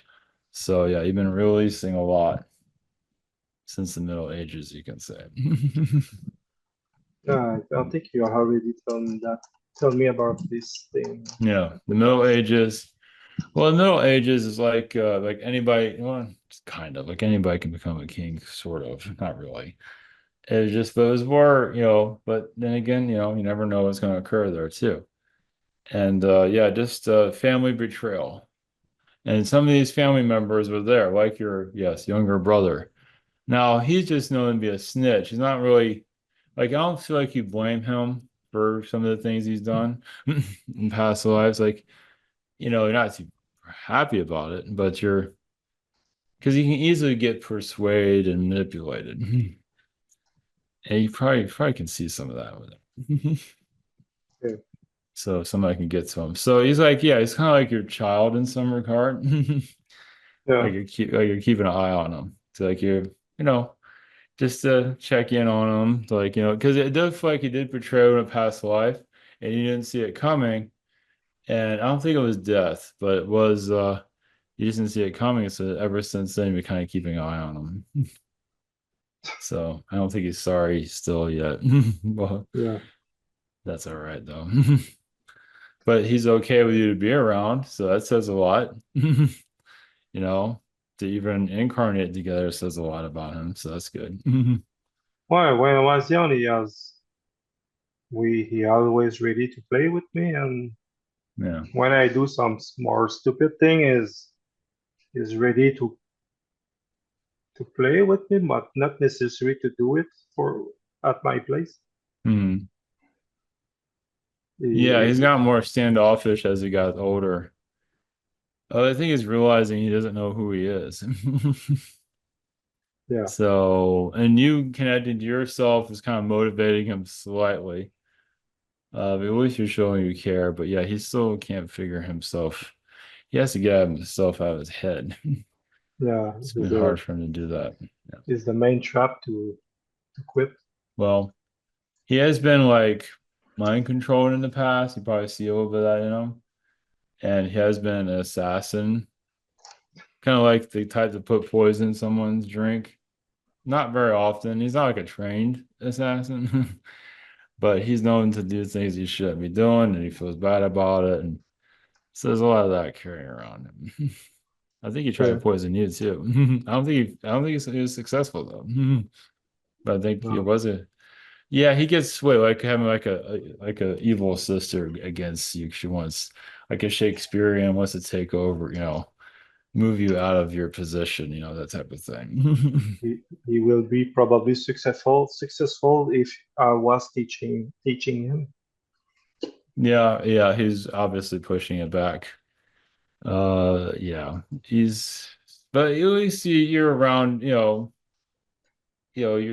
So yeah, you've been releasing a lot since the Middle Ages, you can say. I think you already told me that. Tell me about this thing Yeah, the Middle because Ages. Well, the Middle Ages is like anybody, well, it's kind of like anybody can become a king, sort of, not really. It's just those were, but then again, you never know what's going to occur there too. And yeah, just family betrayal. And some of these family members were there, like your, yes, younger brother. Now, he's just known to be a snitch. He's not really, like, I don't feel like you blame him for some of the things he's done in past lives. Like, you're not too happy about it, but because you can easily get persuaded and manipulated. And you probably can see some of that with him. yeah, So somebody can get to him. So he's like, yeah, he's kind of like your child in some regard. yeah, Like you're keeping an eye on him. So like you know, just to check in on him, like, because it does feel like he did portray in a past life and you didn't see it coming. And I don't think it was death, but it was you just didn't see it coming. So ever since then, you're kind of keeping an eye on him. So I don't think he's sorry still yet. Well, yeah. that's all right though. But he's okay with you to be around, so that says a lot. You know, to even incarnate together says a lot about him, so that's good. Well, when I was young, he always ready to play with me, and Yeah. when I do some more stupid thing, is ready to play with me, but not necessary to do it for at my place. Mhm. Yeah, he's He, got more standoffish as he got older. I think he's realizing he doesn't know who he is. yeah, So, and you connected to yourself is kind of motivating him slightly. But at least you're showing you care. But yeah, he still can't figure himself. He has to get himself out of his head. yeah. It's been hard for him to do that. Yeah. Is the main trap to quit. Well, he has been like mind controlled in the past. You probably see a little bit of that in him. And he has been an assassin, kind of like the type to put poison in someone's drink. Not very often. He's not like a trained assassin, but he's known to do things he shouldn't be doing, and he feels bad about it. And so there's a lot of that carrying around him. I think he tried to Yeah, poison you too. I don't think he was successful though. But I think it no, was a yeah, he gets swayed like having like a evil sister against you. She wants like a Shakespearean wants to take over, move you out of your position, that type of thing. he will be probably successful if I was teaching him. Yeah, yeah, he's obviously pushing it back. Yeah, but at least you're around, you're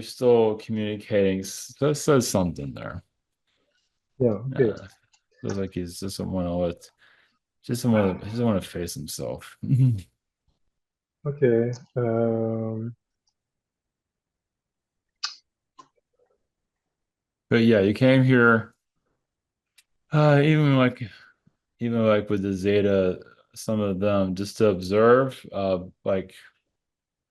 still communicating. That says something there. Yeah, okay, Feels like he's just someone to he doesn't want to face himself. okay. But yeah, you came here, uh, even like even like with the Zeta, some of them just to observe, like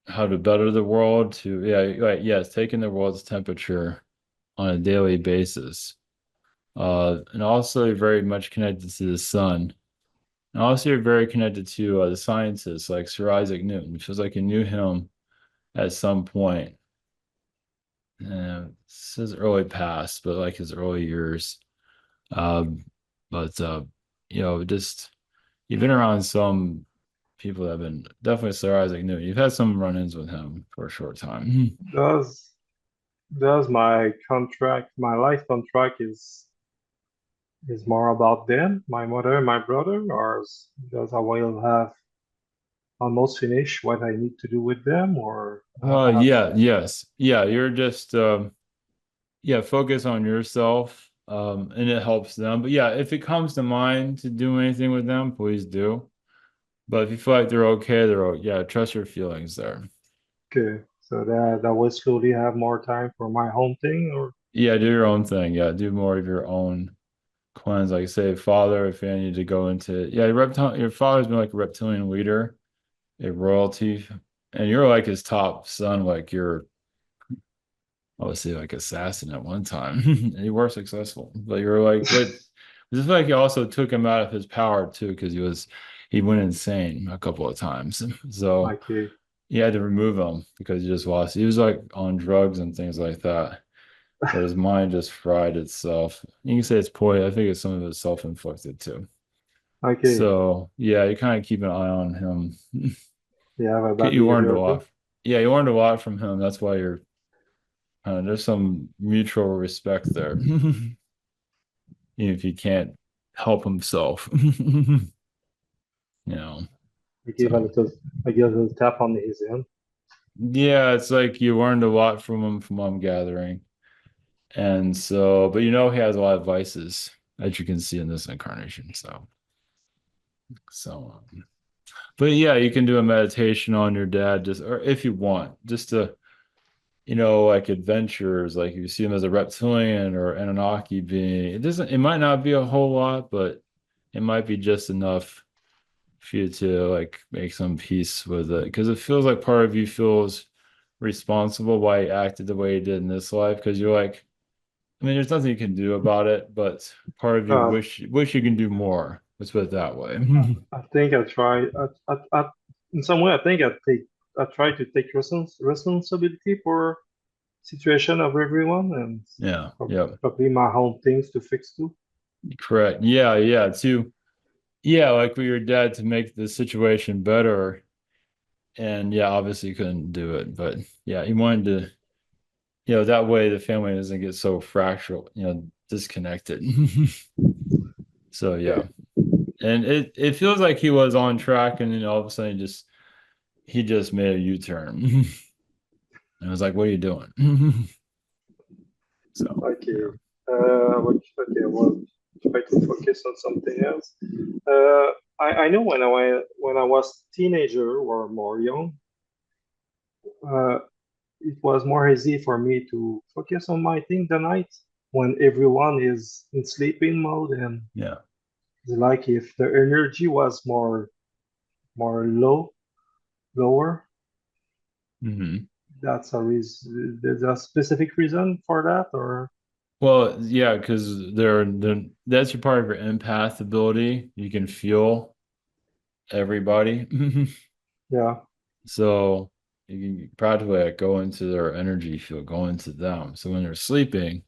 how to better the world. To yeah, right, yes, taking the world's temperature on a daily basis. And also you're very much connected to the sun. And also you're very connected to the scientists like Sir Isaac Newton. It feels like you knew him at some point. It's his early past, but like his early years. Um, but just you've been around some. people that have been definitely Sir Isaac Newton. You've had some run-ins with him for a short time. Does does my contract, my life contract is more about them, my mother and my brother, or does I will have almost finished what I need to do with them, or I have Yeah, yes. Yeah, you're just yeah, focus on yourself. And it helps them. But yeah, if it comes to mind to do anything with them, please do. But if you feel like they're okay, yeah, trust your feelings there. okay, so that I will slowly have more time for my home thing, or Yeah, do your own thing. Yeah, do more of your own cleanse. Like say, father, if you need to go into yeah, your father's been like a reptilian leader, a royalty, and you're like his top son, like you're obviously like assassin at one time. And you were successful. But you're like, but this is like you also took him out of his power too, because he went insane a couple of times. So like you had to remove him because he just lost. He was like on drugs and things like that. But his mind just fried itself. You can say it's poison. I think it's some of it's self-inflicted too. okay, So yeah, you kind of keep an eye on him. they have a bad You learned a behavior too. lot. Yeah, you learned a lot from him. That's why you're there's some mutual respect there. Even if he can't help himself. You know. I give a So little, I give a little tap on his hand. yeah, it's like you learned a lot from him from what I'm gathering. And so, but you know he has a lot of vices, as you can see in this incarnation. So but yeah, you can do a meditation on your dad just or if you want, just to like adventures, like you see him as a reptilian or Anunnaki being, it might not be a whole lot, but it might be just enough for you to like make some peace with it. Because it feels like part of you feels responsible why he acted the way he did in this life. Because you're like, I mean, there's nothing you can do about it, but part of you Uh, wish you can do more. Let's put it that way. I think I try. In some way, I think I try to take responsibility for situation of everyone, and Yeah, yeah, probably my own things to fix too. correct. Yeah, yeah. Yeah, like with your dad to make the situation better. And yeah, obviously you couldn't do it, but yeah, he wanted to, that way the family doesn't get so fractured, disconnected. So Okay, yeah. And it feels like he was on track and then all of a sudden he just made a U-turn. And I was like, what are you doing? So okay. yeah. Okay, well, try to focus on something else. Uh, I know when I was teenager or more young, uh, it was more easy for me to focus on my thing the night when everyone is in sleeping mode, and Yeah. it's like if the energy was more lower. Hmm. That's a reason. There's a specific reason for that, or Well, yeah, because that's your part of your empath ability. You can feel everybody. yeah. So you can practically like, go into their energy field, go into them. So when they're sleeping,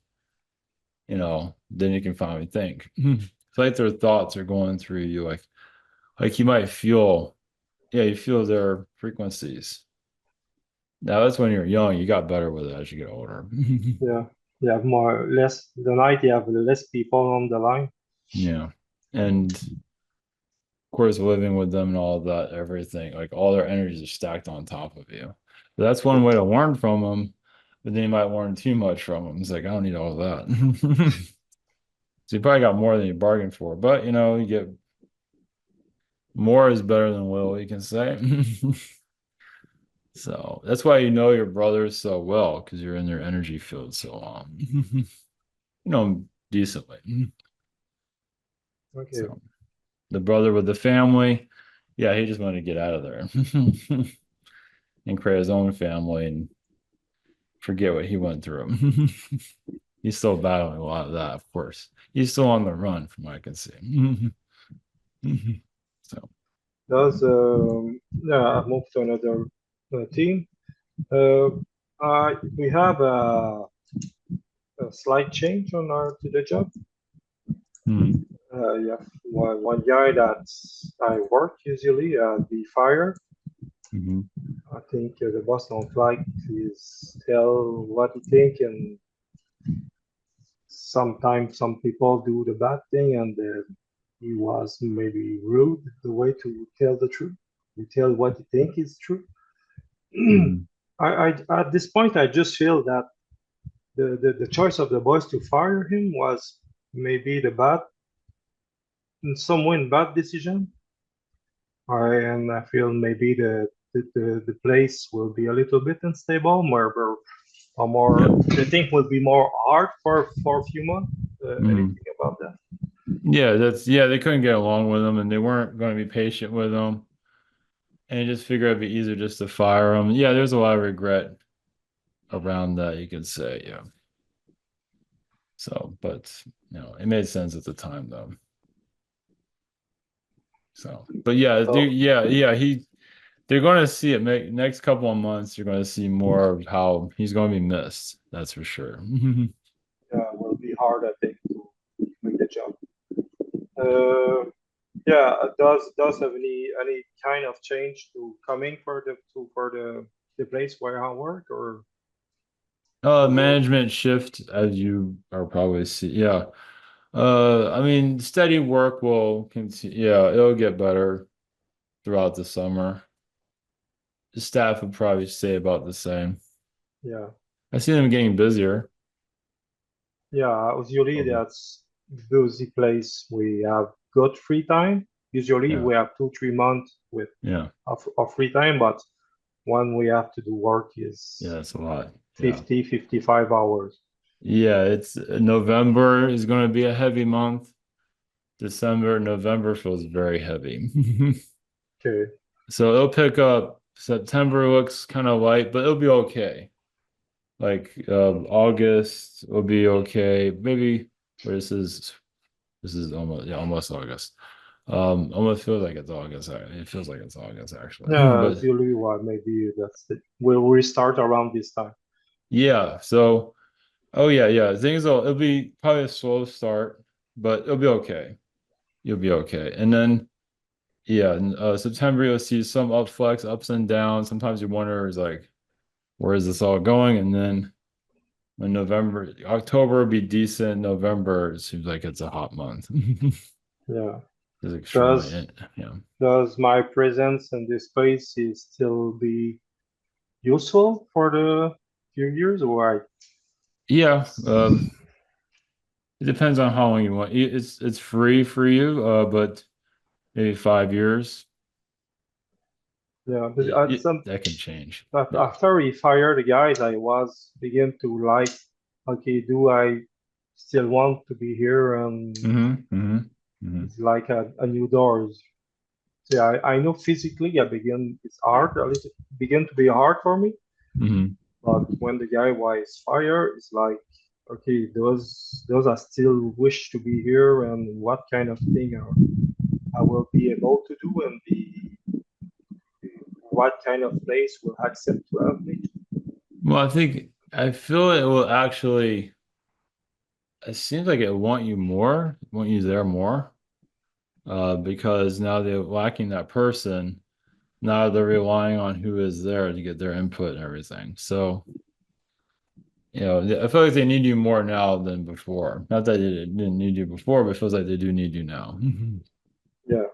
then you can finally think. It's like their thoughts are going through you, like you might feel, yeah, you feel their frequencies. Now that's when you're young, you got better with it as you get older. Yeah, you have more less the night. You have less people on the line. Yeah. And of course, living with them and all of that, everything, like all their energies are stacked on top of you. But that's one way to learn from them, but then you might learn too much from them. It's like, I don't need all of that. So you probably got more than you bargained for, but you get more is better than little, you can say. So that's why you know your brothers so well, because you're in their energy field so long. Decently. Okay, So the brother with the family, yeah, he just wanted to get out of there and create his own family and forget what he went through. He's still battling a lot of that, of course. He's still on the run, from what I can see. So, does yeah, I move to another team. Uh, we have a slight change on our to the job. hmm. Yeah, one guy that I work usually at the fire. Hmm. I think the boss don't like is tell what he think, and sometimes some people do the bad thing, and he was maybe rude the way to tell the truth. You tell what you think is true. Hmm. At this point, I just feel that the choice of the boys to fire him was maybe the bad, in some way, bad decision. And I feel maybe the place will be a little bit unstable, more Yep. the thing will be more hard for a few months. Hmm. Anything about that? Yeah, they couldn't get along with him and they weren't going to be patient with him. And they just figured it'd be easier just to fire him. Yeah, there's a lot of regret around that, you could say. Yeah. So, but it made sense at the time though. So, but yeah, So they're going to see it next couple of months. You're going to see more of how he's going to be missed. That's for sure. will be hard, I think, to make the job. Uh, yeah, does have any kind of change to coming for the place where I work or Management shift, as you are probably see. Yeah. I mean, steady work will continue. Yeah, it'll get better throughout the summer. The staff would probably stay about the same. yeah. I see them getting busier. Yeah, usually So, that's busy place. We have good free time. Usually yeah, we have 2 3 months with yeah, of free time, but when we have to do work yeah. is That's a lot. Yeah, 50 55 hours. yeah. It's November is going to be a heavy month. December, November feels very heavy. Okay. So it'll pick up. September looks kind of light, but it'll be okay. Like August will be okay. Maybe where this is almost, yeah, almost August. Almost feels like it's August. It feels like it's August actually. Yeah, But usually what maybe that's it. We'll restart around this time. yeah, so oh yeah, yeah. It'll be probably a slow start, but it'll be okay. You'll be okay. And then yeah, September you'll see some ups and downs. Sometimes you wonder is like, where is this all going? And then when October would be decent. November it seems like it's a hot month. Yeah. It's extremely, Does yeah. does my presence in this space is still be useful for the few years or Yeah, it depends on how long you want. It's free for you, but maybe 5 years. yeah, but at some That can change. But Yeah. after he fired the guys, I was begin to like, okay, do I still want to be here? Hmm. Hmm. Hmm. It's like a new doors. Yeah, I know physically it's hard, a little, begin to be hard for me. Hmm. But when the guy was fired, it's like, okay, those I still wish to be here, and what kind of thing I will be able to do, and what kind of place will accept to have me. Well, I feel it will actually. It seems like it want you there more, because now they're lacking that person. Now they're relying on who is there to get their input and everything. So, I feel like they need you more now than before. Not that they didn't need you before, but it feels like they do need you now. Yeah.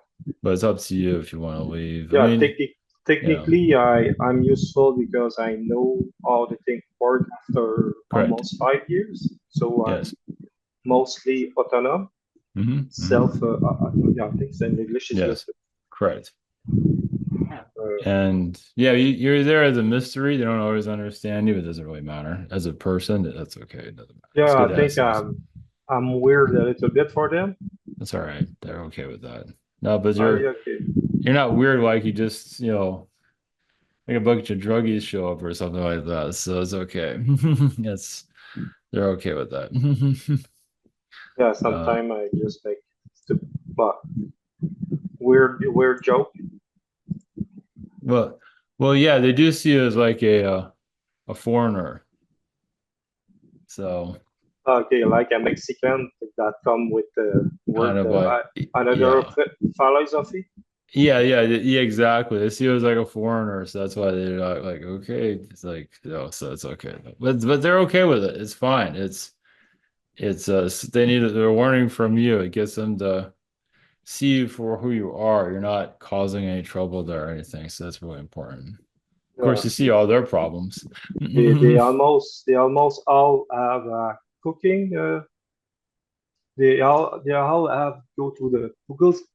But it's up to you if you want to leave. I Yeah, mean, yeah, technically, I'm useful because I know how the thing work after correct. almost 5 years. So I'm Yes. mostly autonomous, Hmm. Hmm. self. Yeah, I think in English is Yes, just. correct. Uh, And yeah, you're there as a mystery. They don't always understand you. It doesn't really matter. As a person, that's okay. It doesn't matter. It's yeah, good I to have think some. I'm weird a little bit for them. That's all right. They're okay with that. No, but Yeah, okay. you're not weird like you just, like a bunch of druggies show up or something like that. So it's okay. Yes, they're okay with that. Yeah, Uh, sometimes I just make stupid, but weird joke. well, yeah, they do see you as like a foreigner. So. Okay, like a Mexican that come with the kind word of like, another yeah. philosophy. Yeah, exactly. They see you as like a foreigner, so that's why they're not like, okay. It's like, so it's okay. But they're okay with it. It's fine. They need a warning from you. It gets them to see you for who you are. You're not causing any trouble there or anything. So that's really important. Of course, Yeah, you see all their problems. they almost all have cooking. They all have go to the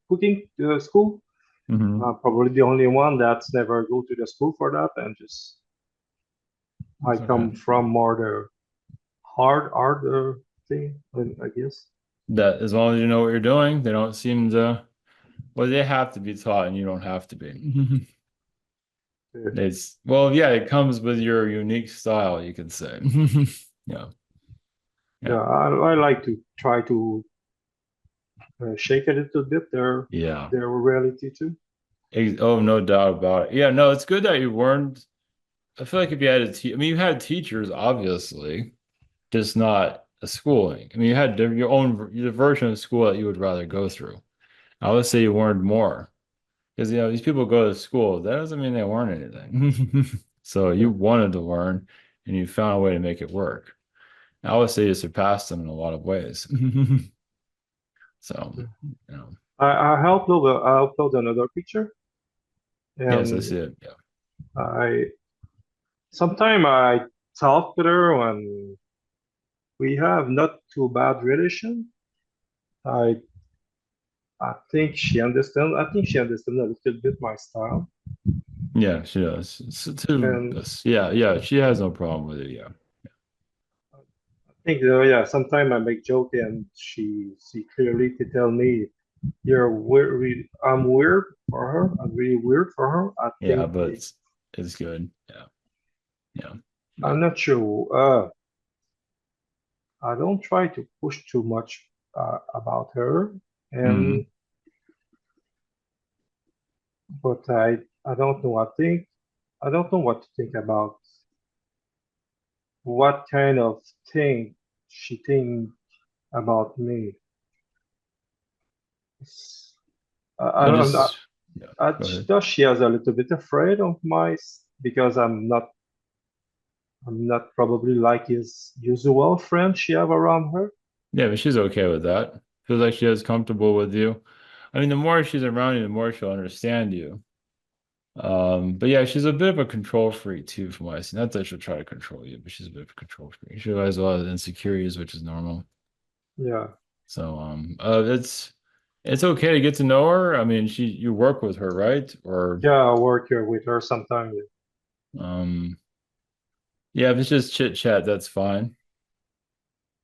cooking school. Hmm. Probably the only one that's never go to the school for that, and just I It's okay. come from more the harder thing, I guess. That as long as you know what you're doing, they don't seem to, well, they have to be taught and you don't have to be. Yeah, Well, yeah, it comes with your unique style, you could say. Yeah, yeah. yeah, I like to try to shake a little bit yeah. their reality too. Oh, no doubt about it. Yeah, no, it's good that you learned. I feel like if you had I mean, you had teachers, obviously, just not a schooling. I mean, you had your own your version of school that you would rather go through. I would say you learned more because these people go to school. That doesn't mean they learn anything. So Yeah, you wanted to learn, and you found a way to make it work. I would say you surpassed them in a lot of ways. So, yeah. you know, I upload another picture, yes, I and see it. Yeah. I sometimes I talk with her when we have not too bad relation. I I think she understands a little bit my style, Yeah, she does. and Yeah, she has no problem with it. Yeah. I think yeah. Sometimes I make joke, and she clearly to tell me you're weird. I'm weird for her. I'm really weird for her. I Yeah, think but it's good. Yeah. Yeah. I'm Good. not sure. I don't try to push too much about her, Hmm. and but I don't know. I don't know what to think about what kind of thing she think about me. I I'm not. just yeah, go ahead. Does she has a little bit afraid of because I'm not probably like his usual friend she have around her. Yeah, but she's okay with that. Feels like she is comfortable with you. I mean, the more she's around you, the more she'll understand you. But yeah, she's a bit of a control freak too, from what I see. Not that she'll try to control you, but she's a bit of a control freak. She has a lot of insecurities, which is normal. Yeah, So it's okay to get to know her. I mean, you work with her, right? Or yeah. I work here with her sometimes. um yeah, if it's just chit chat, that's fine.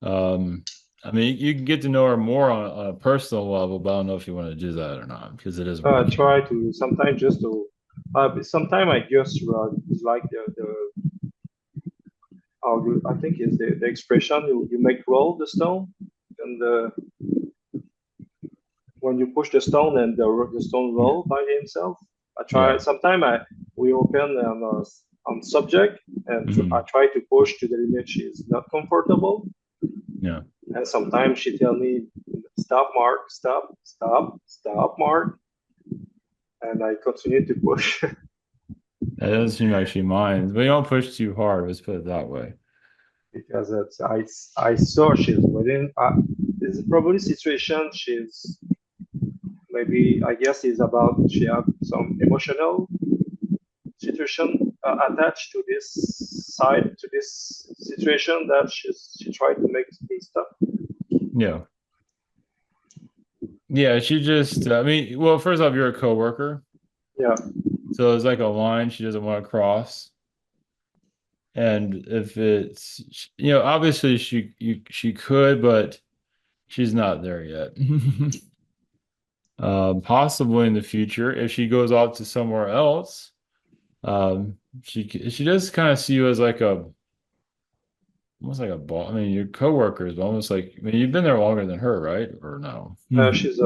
Um, I mean, you can get to know her more on a personal level, but I don't know if you want to do that or not because it is working. Try to sometimes just to. Sometimes I just it's like the I think is the expression you make roll the stone and when you push the stone and the stone Yeah. roll by himself. I try Yeah. sometimes I we open on subject and I Hmm. try to push to the limit she is not comfortable Yeah. and sometimes she tell me stop Mark stop Mark and I continue to push That doesn't seem like she minds, but you don't push too hard. Let's put it that way. because I saw she's within this is probably situation she's maybe I guess is about she have some emotional situation attached to this situation that she tried to make me stop. Yeah. Yeah. She just, I mean, well, first off, you're a coworker. Yeah, So there's like a line she doesn't want to cross. And if obviously she could, but she's not there yet. Possibly in the future, if she goes off to somewhere else, she does kind of see you as like a almost like a ball. I mean, your coworkers, but almost like I mean, you've been there longer than her, right? Or no? she's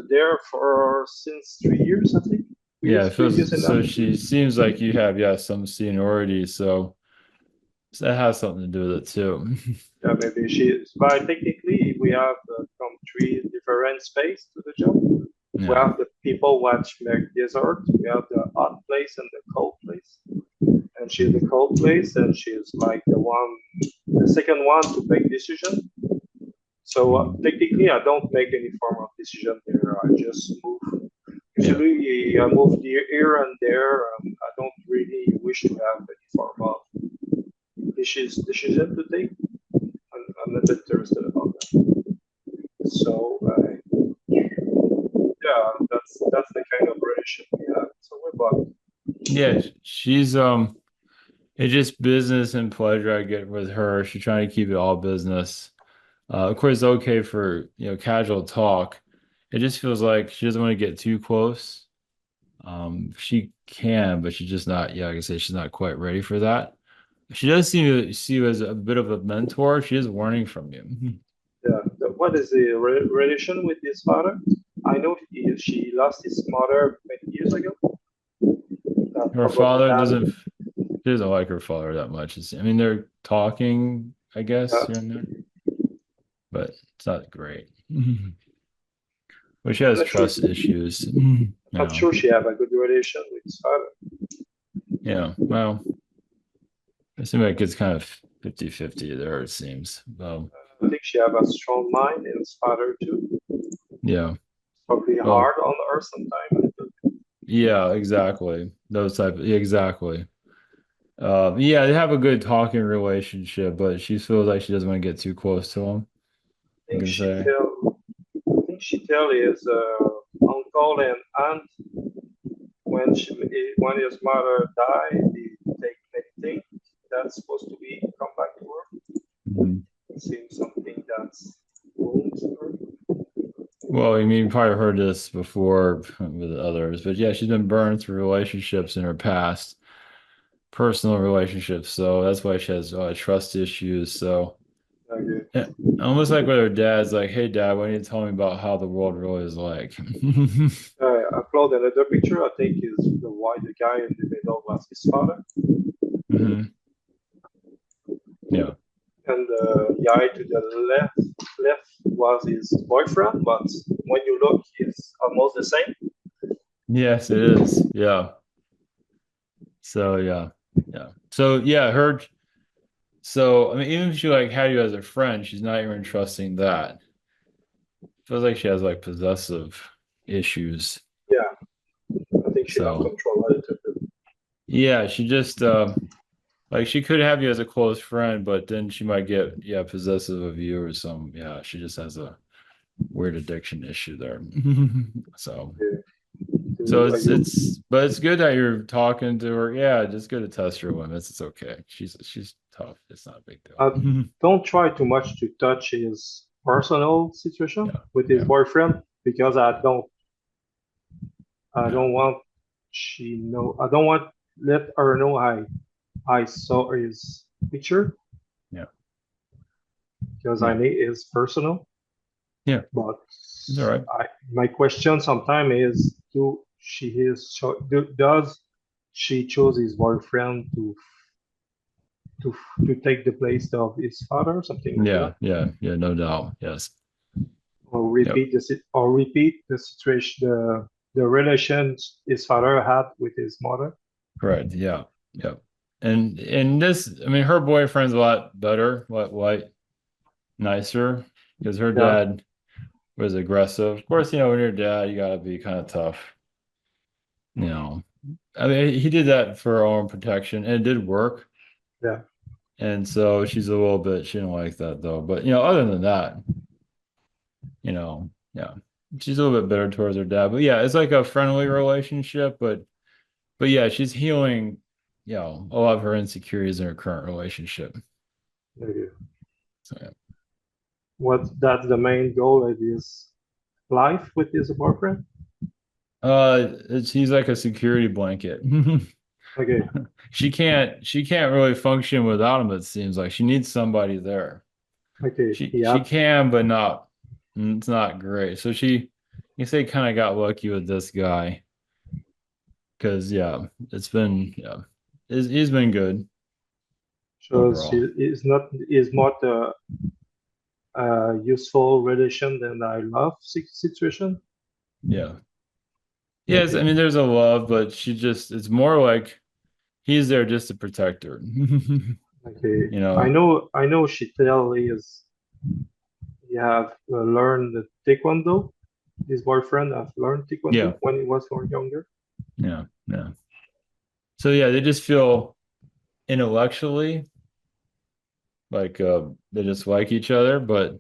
there for since 3 years, I think. Yeah, it 3 years feels and a half. so. She seems like you have some seniority. So So that has something to do with it too. Yeah, maybe she is. But technically, we have from three different space to the job. We Yeah. have the people watch make dessert. We have the hot place and the cold place. And she's the cold place, and she's like the second one to make decision. So Mhm. technically, I don't make any form of decision there. I just move. Yeah. Usually, I move here and there. I don't really wish to have any form of decision to take. I'm not interested about that. So yeah, that's the kind of relationship we have. So we're buddies. Yeah, she's it's just business and pleasure I get with her. She's trying to keep it all business. Of course, it's okay for casual talk. It just feels like she doesn't want to get too close. She can, but she's just not. Yeah, like I say, she's not quite ready for that. She does seem to see you as a bit of a mentor. She is learning from you. Yeah. What is the relation with his father? I know she lost his mother many years ago. Her Probably father that. doesn't. She doesn't like her father that much. I mean, they're talking, I guess, Uh, here and there, but it's not great. But she I'm has not sure. trust issues. I'm sure she have a good relation with his father. Yeah. Well, it seems like it's kind of 50-50 there, it seems. I think she have a strong mind, and his father too. Yeah. Probably Well, hard on her sometimes. yeah, exactly. Yeah, exactly. Yeah, they have a good talking relationship, but she feels like she doesn't want to get too close to him. I I think can she say. tell. I think she tell his uncle and aunt when his mother died, he take anything that's supposed to be come back to her. Mhm. It seems something that's wounds her. Well, I mean, you probably heard this before with others, but yeah, she's been burned through relationships in her past, personal relationships. So that's why she has trust issues. So Okay. yeah, almost like with her dad's like, "Hey, Dad, why don't you tell me about how the world really is like?" Upload another picture. I think is the white the guy in the middle was his father, Hmm. Yeah. and the guy to the left was his boyfriend. But when you look, it's almost the same. Yes, it is. Yeah. So yeah. Yeah. So yeah, her. So I mean, even if she like had you as a friend, she's not even trusting that. Feels like she has like possessive issues. Yeah, I think she have So control a little bit. yeah, she just like she could have you as a close friend, but then she might get possessive of you or some she just has a weird addiction issue there. So Yeah. so Are you but it's good that you're talking to her. Yeah, just good to test her limits. It's okay. She's tough. It's not a big uh, deal. don't try too much to touch his personal situation Yeah, with his yeah, boyfriend because I yeah, don't want I don't want let her know I saw his picture yeah, because I yeah. need his personal. Yeah, But it's all right. my question sometimes is does she choose his boyfriend to to take the place of his father, something like Yeah, that, yeah, yeah, no doubt. Yes. Yep. or repeat the situation the relations his father had with his mother? Correct. Yeah. Yep. And this, I mean, her boyfriend's a lot better, what nicer, because her Yeah, dad was aggressive. Of course, when you're a dad, you gotta be kind of tough. You know, I mean, he did that for her own protection, and it did work. yeah. And so she's a little bit, she didn't like that though. But other than that, yeah, she's a little bit better towards her dad. But yeah, it's like a friendly relationship, but yeah, she's healing, a lot of her insecurities in her current relationship. Okay. So yeah. What that's the main goal of his life with his boyfriend? He's like a security blanket. Okay, She can't really function without him, it seems like. She needs somebody there. okay. She can, but not it's not great. So you say kind of got lucky with this guy because it's been he's been good. So she overall. is not a useful relation than I love situation. Yeah. Yes, I Okay, mean there's a love, but she just it's more like he's there just to protect her. okay. You know, I know she tell is he have learned taekwondo. His boyfriend have learned taekwondo yeah, when he was more younger. yeah, yeah. So yeah, they just feel intellectually like they just like each other, but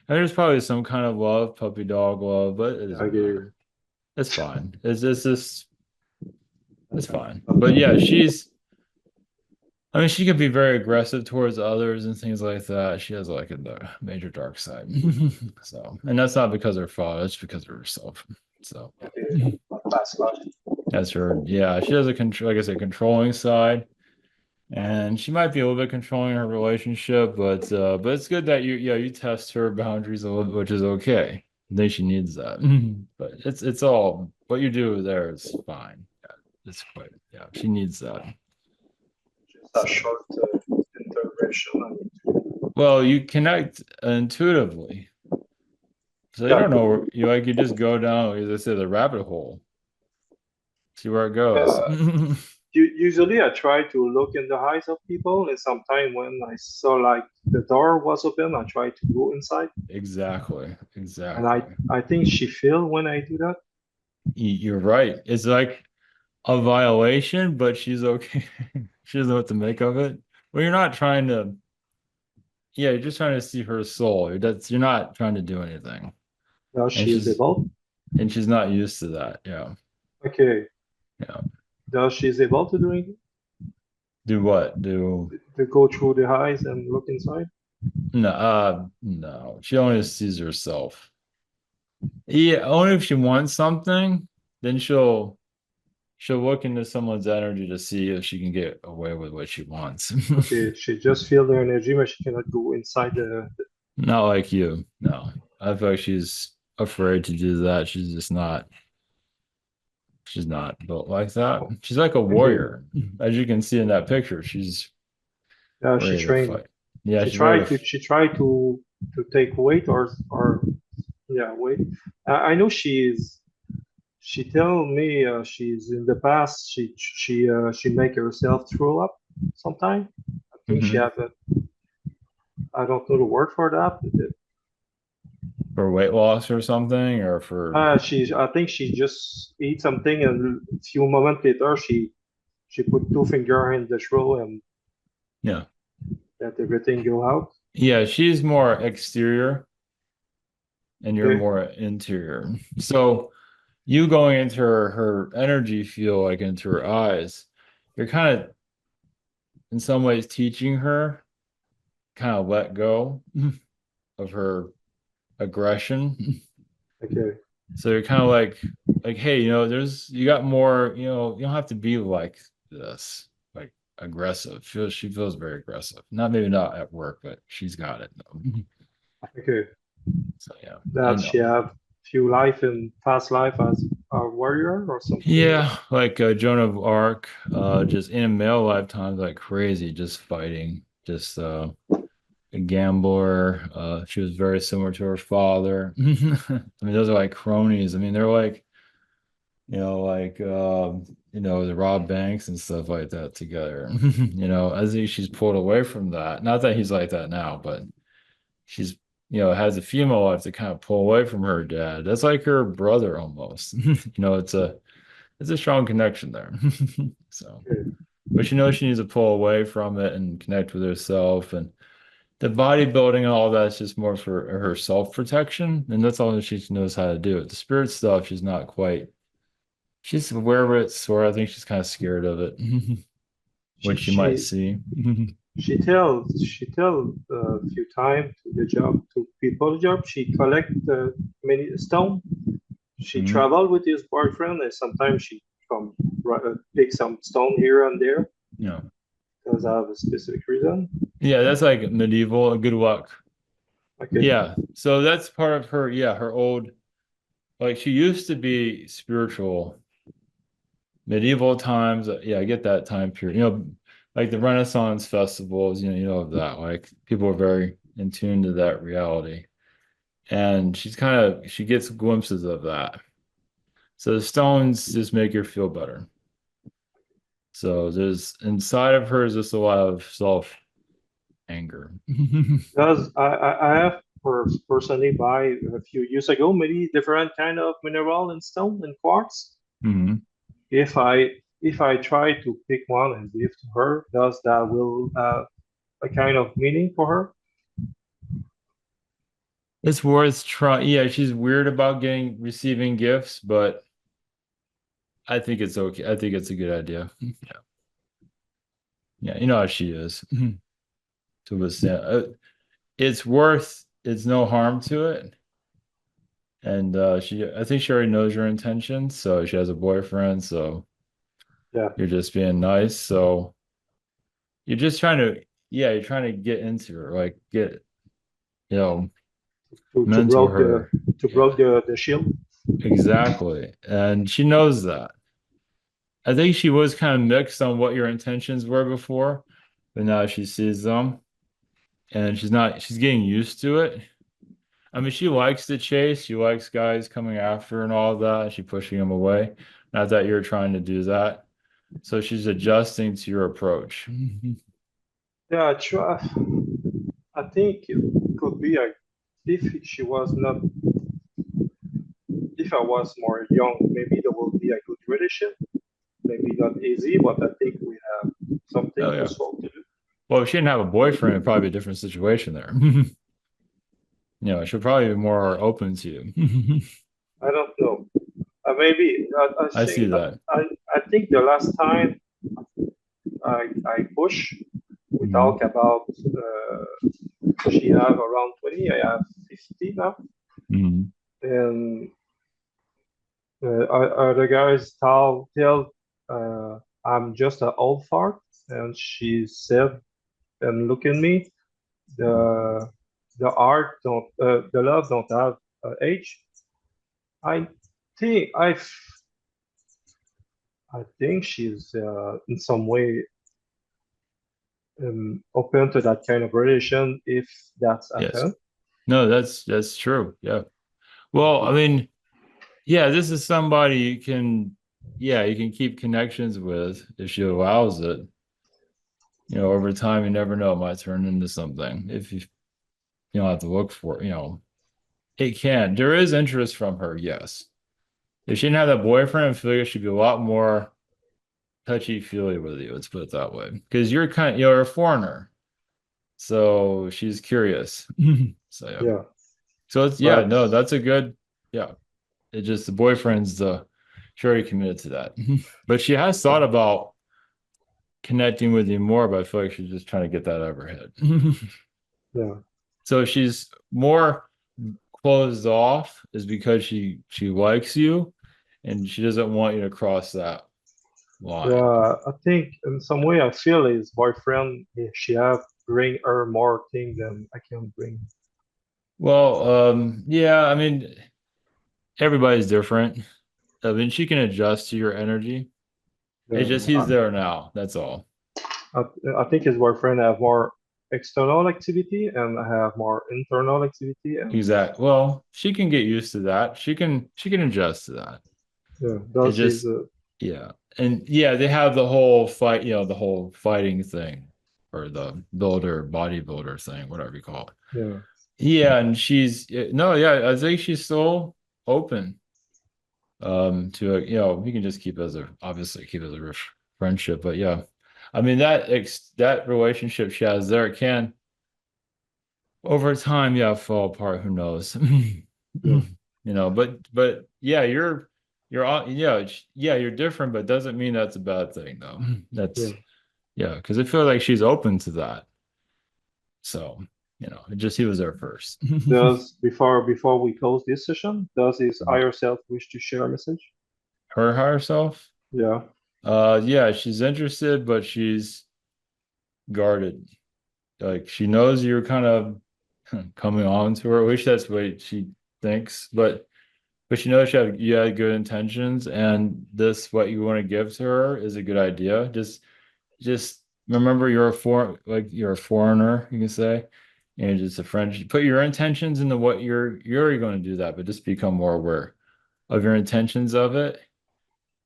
there's probably some kind of love, puppy dog love, but it doesn't Okay, matter. It's fine. It's just it's fine. But yeah, I mean, she can be very aggressive towards others and things like that. She has like a major dark side. So, and that's not because of her fault, it's because of herself. So, okay. That's life. that's her. Yeah, she has a control, like I said, controlling side. And she might be a little bit controlling in her relationship, but it's good that you test her boundaries a little bit, which is okay. I think she needs that. But it's all what you do there is fine. Yeah, it's quite yeah, she needs that. Just a So short intervention. well, you connect intuitively. So you Yeah, don't know where you just go down, as I say, the rabbit hole, see where it goes. uh, usually I try to look in the eyes of people, and sometimes when I saw like the door was open, I try to go inside, Exactly, and exactly. I think she feel when I do that. You're right. It's like a violation, but she's okay. She doesn't know what to make of it. Well, you're not trying to, yeah, you're just trying to see her soul. You're not trying to do anything. Now And she is able. she's not used to that. Yeah. Okay, Yeah. now she's able to do it, Do what? Do to go through the eyes and look inside. no, no. She only sees herself. Yeah, only if she wants something, then she'll look into someone's energy to see if she can get away with what she wants. Okay, she just feel the energy, but she cannot go inside Not like you. No. I feel like she's afraid to do that. She's not built like that. oh, She's like a okay. warrior. As you can see in that picture, she's She ready to trained. fight. Yeah, she's ready to She tried to take weight or yeah weight. I know she tell me she's in the past she make herself throw up sometime. I think she Mhm. have a I don't know the word for that. For weight loss or something, or for I think she just eat something and a few moments later she put two finger in the throat and yeah. let everything go out. Yeah, she's more exterior and you're Okay, more interior. So you going into her energy field, like into her eyes, you're kind of in some ways teaching her kind of let go of her aggression. okay, So you're kind of like, hey, there's you got more, you don't have to be like this, like aggressive. She feels very aggressive. Not maybe not at work, but she's got it though. okay. So yeah, I That she know. have few life in past life as a warrior or something. Yeah, like Joan of Arc, just in a male lifetime, like crazy, just fighting, just a gambler. She was very similar to her father. I mean, those are like cronies. I mean, they're like the rob banks and stuff like that together. I think she's pulled away from that. Not that he's like that now, but she's has a female life to kind of pull away from her dad. That's like her brother almost. It's a strong connection there. So, Okay. but she knows she needs to pull away from it and connect with herself. And the bodybuilding and all that's just more for her self-protection. And that's all that she knows how to do. The spirit stuff, she's not quite. She's aware of it, so I think she's kind of scared of it, She which you might she see. she tell a few times to the job to people job. She collect many stone. She Mhm. travel with his boyfriend, and sometimes she come pick some stone here and there Yeah. because I have a specific reason. Yeah, that's like medieval, good luck. Okay, Yeah. So that's part of her, yeah, her old, like she used to be spiritual medieval times. Yeah, I get that time period. like the Renaissance festivals, you know of that. Like people are very in tune to that reality. And she gets glimpses of that. So the stones just make her feel better. So there's inside of her is just a lot of self anger. Because I have personally buy a few years ago many different kind of mineral and stone and quartz. Mhm. If I try to pick one and give to her, does that will have a kind of meaning for her? It's worth trying. Yeah, she's weird about getting receiving gifts, but I think it's okay. I think it's a good idea. Yeah. Yeah, you know how she is to withstand. It's no harm to it. And I think she already knows your intentions. So she has a boyfriend. So Yeah, you're just being nice. So you're just trying to, yeah, you're trying to get into her, like get, you know, to mentor broke the her. to Yeah, broke the shield. exactly. And she knows that. I think she was kind of mixed on what your intentions were before, but now she sees them and she's getting used to it. I mean, she likes the chase. She likes guys coming after her and all of that. She pushing them away. Not that you're trying to do that. So she's adjusting to your approach. Yeah, I think it could be a if she was not if I was more young, maybe there will be a good relation. Maybe not easy, but I think we have something Oh to yeah. solve to do. Well, if she didn't have a boyfriend, it'd probably be a different situation there. She'll probably be more open to you. I don't know. Maybe I I see think that. I think the last time I push, we Mhm. talk about she have around 20, I have 50 now, Mhm. and other guys tell I'm just an old fart, and she said and look at me, the the love don't have age. I think I think she's in some way open to that kind of relation if that's Yes. happen. No, that's true. Yeah. Well, I mean, yeah, this is somebody you can keep connections with if she allows it. Over time, you never know, it might turn into something if you don't have to look for it, it can. There is interest from her, yes. If she didn't have that boyfriend, I feel like she'd be a lot more touchy-feely with you, let's put it that way. Because you're a foreigner. So she's curious. So yeah. Yeah, So it's yeah, but no, that's a good, yeah. It just the boyfriend's she already committed to that. But she has thought about connecting with you more, but I feel like she's just trying to get that out of her head. yeah, So she's more closed off is because she likes you and she doesn't want you to cross that line. yeah. I think in some way I feel his boyfriend if she have bring her more thing than I can bring. Well, yeah, I mean, everybody's different. I mean, she can adjust to your energy. It's Yeah, just he's there now. That's all. I, I think his boyfriend have more external activity and I have more internal activity and Exactly. Well, she can get used to that. She can adjust to that. yeah, It does his just yeah. And yeah, they have the whole fight, the whole fighting thing or the bodybuilder thing, whatever you call it. yeah, Yeah, and no, yeah, I think she's still open to we can just keep it as a obviously keep it as a friendship, but yeah. I mean that relationship she has there can over time, yeah, fall apart. Who knows? yeah, But yeah, you're all yeah, you're different, but doesn't mean that's a bad thing though. yeah. That's yeah, because I feel like she's open to that. So, it just he was there first. Does before we close this session, does his Mhm. higher self wish to share a message? Her higher self? Yeah, Yeah, she's interested, but she's guarded. Like she knows you're kind of coming on to her. At least that's what she thinks, but she knows you had good intentions, and this what you want to give to her is a good idea. Just remember you're a foreigner, you can say, and you're just a French. Put your intentions into what you're already going to do that, but just become more aware of your intentions of it.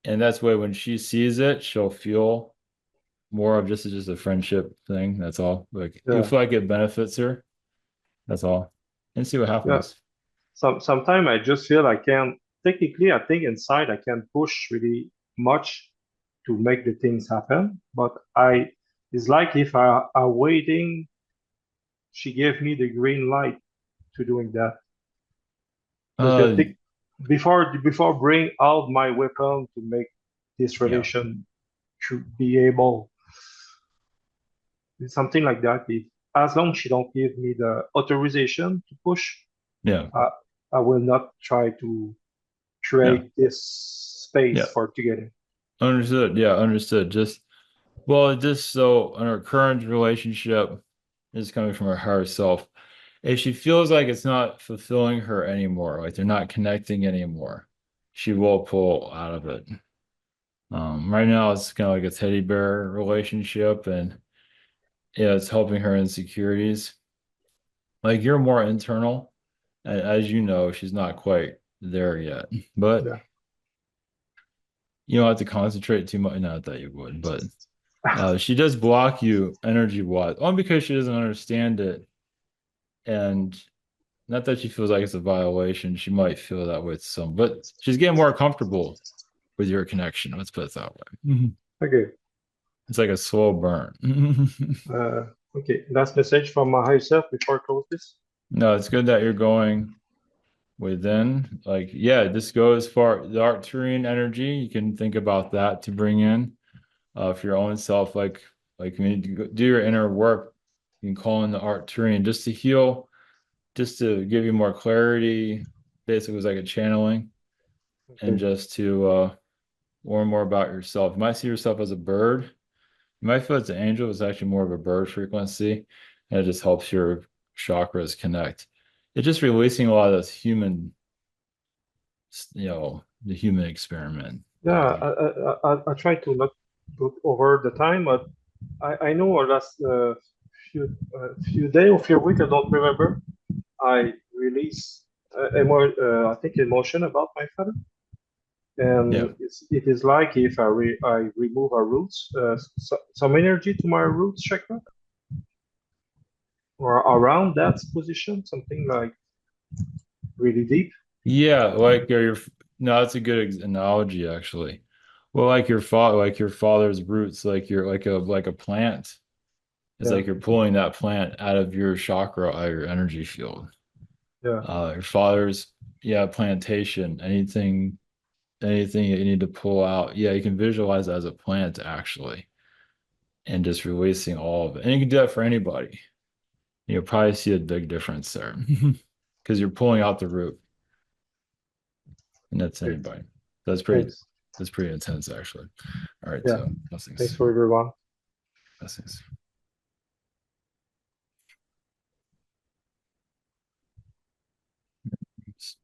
And that's why when she sees it, she'll feel more of just a friendship thing. That's all. Like you Yeah, feel like it benefits her. That's all. And see what yeah. happens. Sometimes I just feel I can technically I think inside I can push really much to make the things happen. But I it's like if I are waiting, she gave me the green light to doing that. Because the Uh thing before bring out my weapon to make this yeah. relation to be able something like that. If as long as she don't give me the authorization to push, Yeah. I, I will not try to Yeah. create this space Yeah. for together. Understood. Yeah, understood. Just so in her current relationship is coming from her higher self. If she feels like it's not fulfilling her anymore, like they're not connecting anymore, she will pull out of it. Right now it's kind of like a teddy bear relationship, and yeah, it's helping her insecurities. Like you're more internal, and as you know, she's not quite there yet. But Yeah. you don't have to concentrate too much. Not that you would, but she does block you energy wise, only because she doesn't understand it. And not that she feels like it's a violation. She might feel that way with some, but she's getting more comfortable with your connection. Let's put it that way. Okay. It's like a slow burn. Uh, okay. Last message from my higher self before I close this. No, it's good that you're going within. Like, yeah, this goes for the Arcturian energy. You can think about that to bring in for your own self. Like when you do your inner work, you can call in the Arcturian just to heal, just to give you more clarity. Basically, it was like a channeling, and Okay. just to learn more about yourself. You might see yourself as a bird. You might feel it's an angel. It's actually more of a bird frequency, and it just helps your chakras connect. It's just releasing a lot of those human, the human experiment Yeah, that you. I try to not go over the time, but I know last few day or few week I don't remember. I release I think emotion about my father, Yeah. and it is like if I remove a roots some energy to my roots chakra or around that position, something like really deep. Yeah, like your no, that's a good analogy actually. Well, like your father's roots, like you're like a plant. It's Yeah, like you're pulling that plant out of your chakra, out of your energy field. yeah. Your father's, yeah, plantation, anything that you need to pull out. Yeah, you can visualize it as a plant actually, and just releasing all of it. And you can do that for anybody. You'll probably see a big difference there because you're pulling out the root, and that's Okay, anybody. That's pretty, thanks. that's pretty intense actually. All right, Yeah, so thanks blessings. for everyone. Blessings.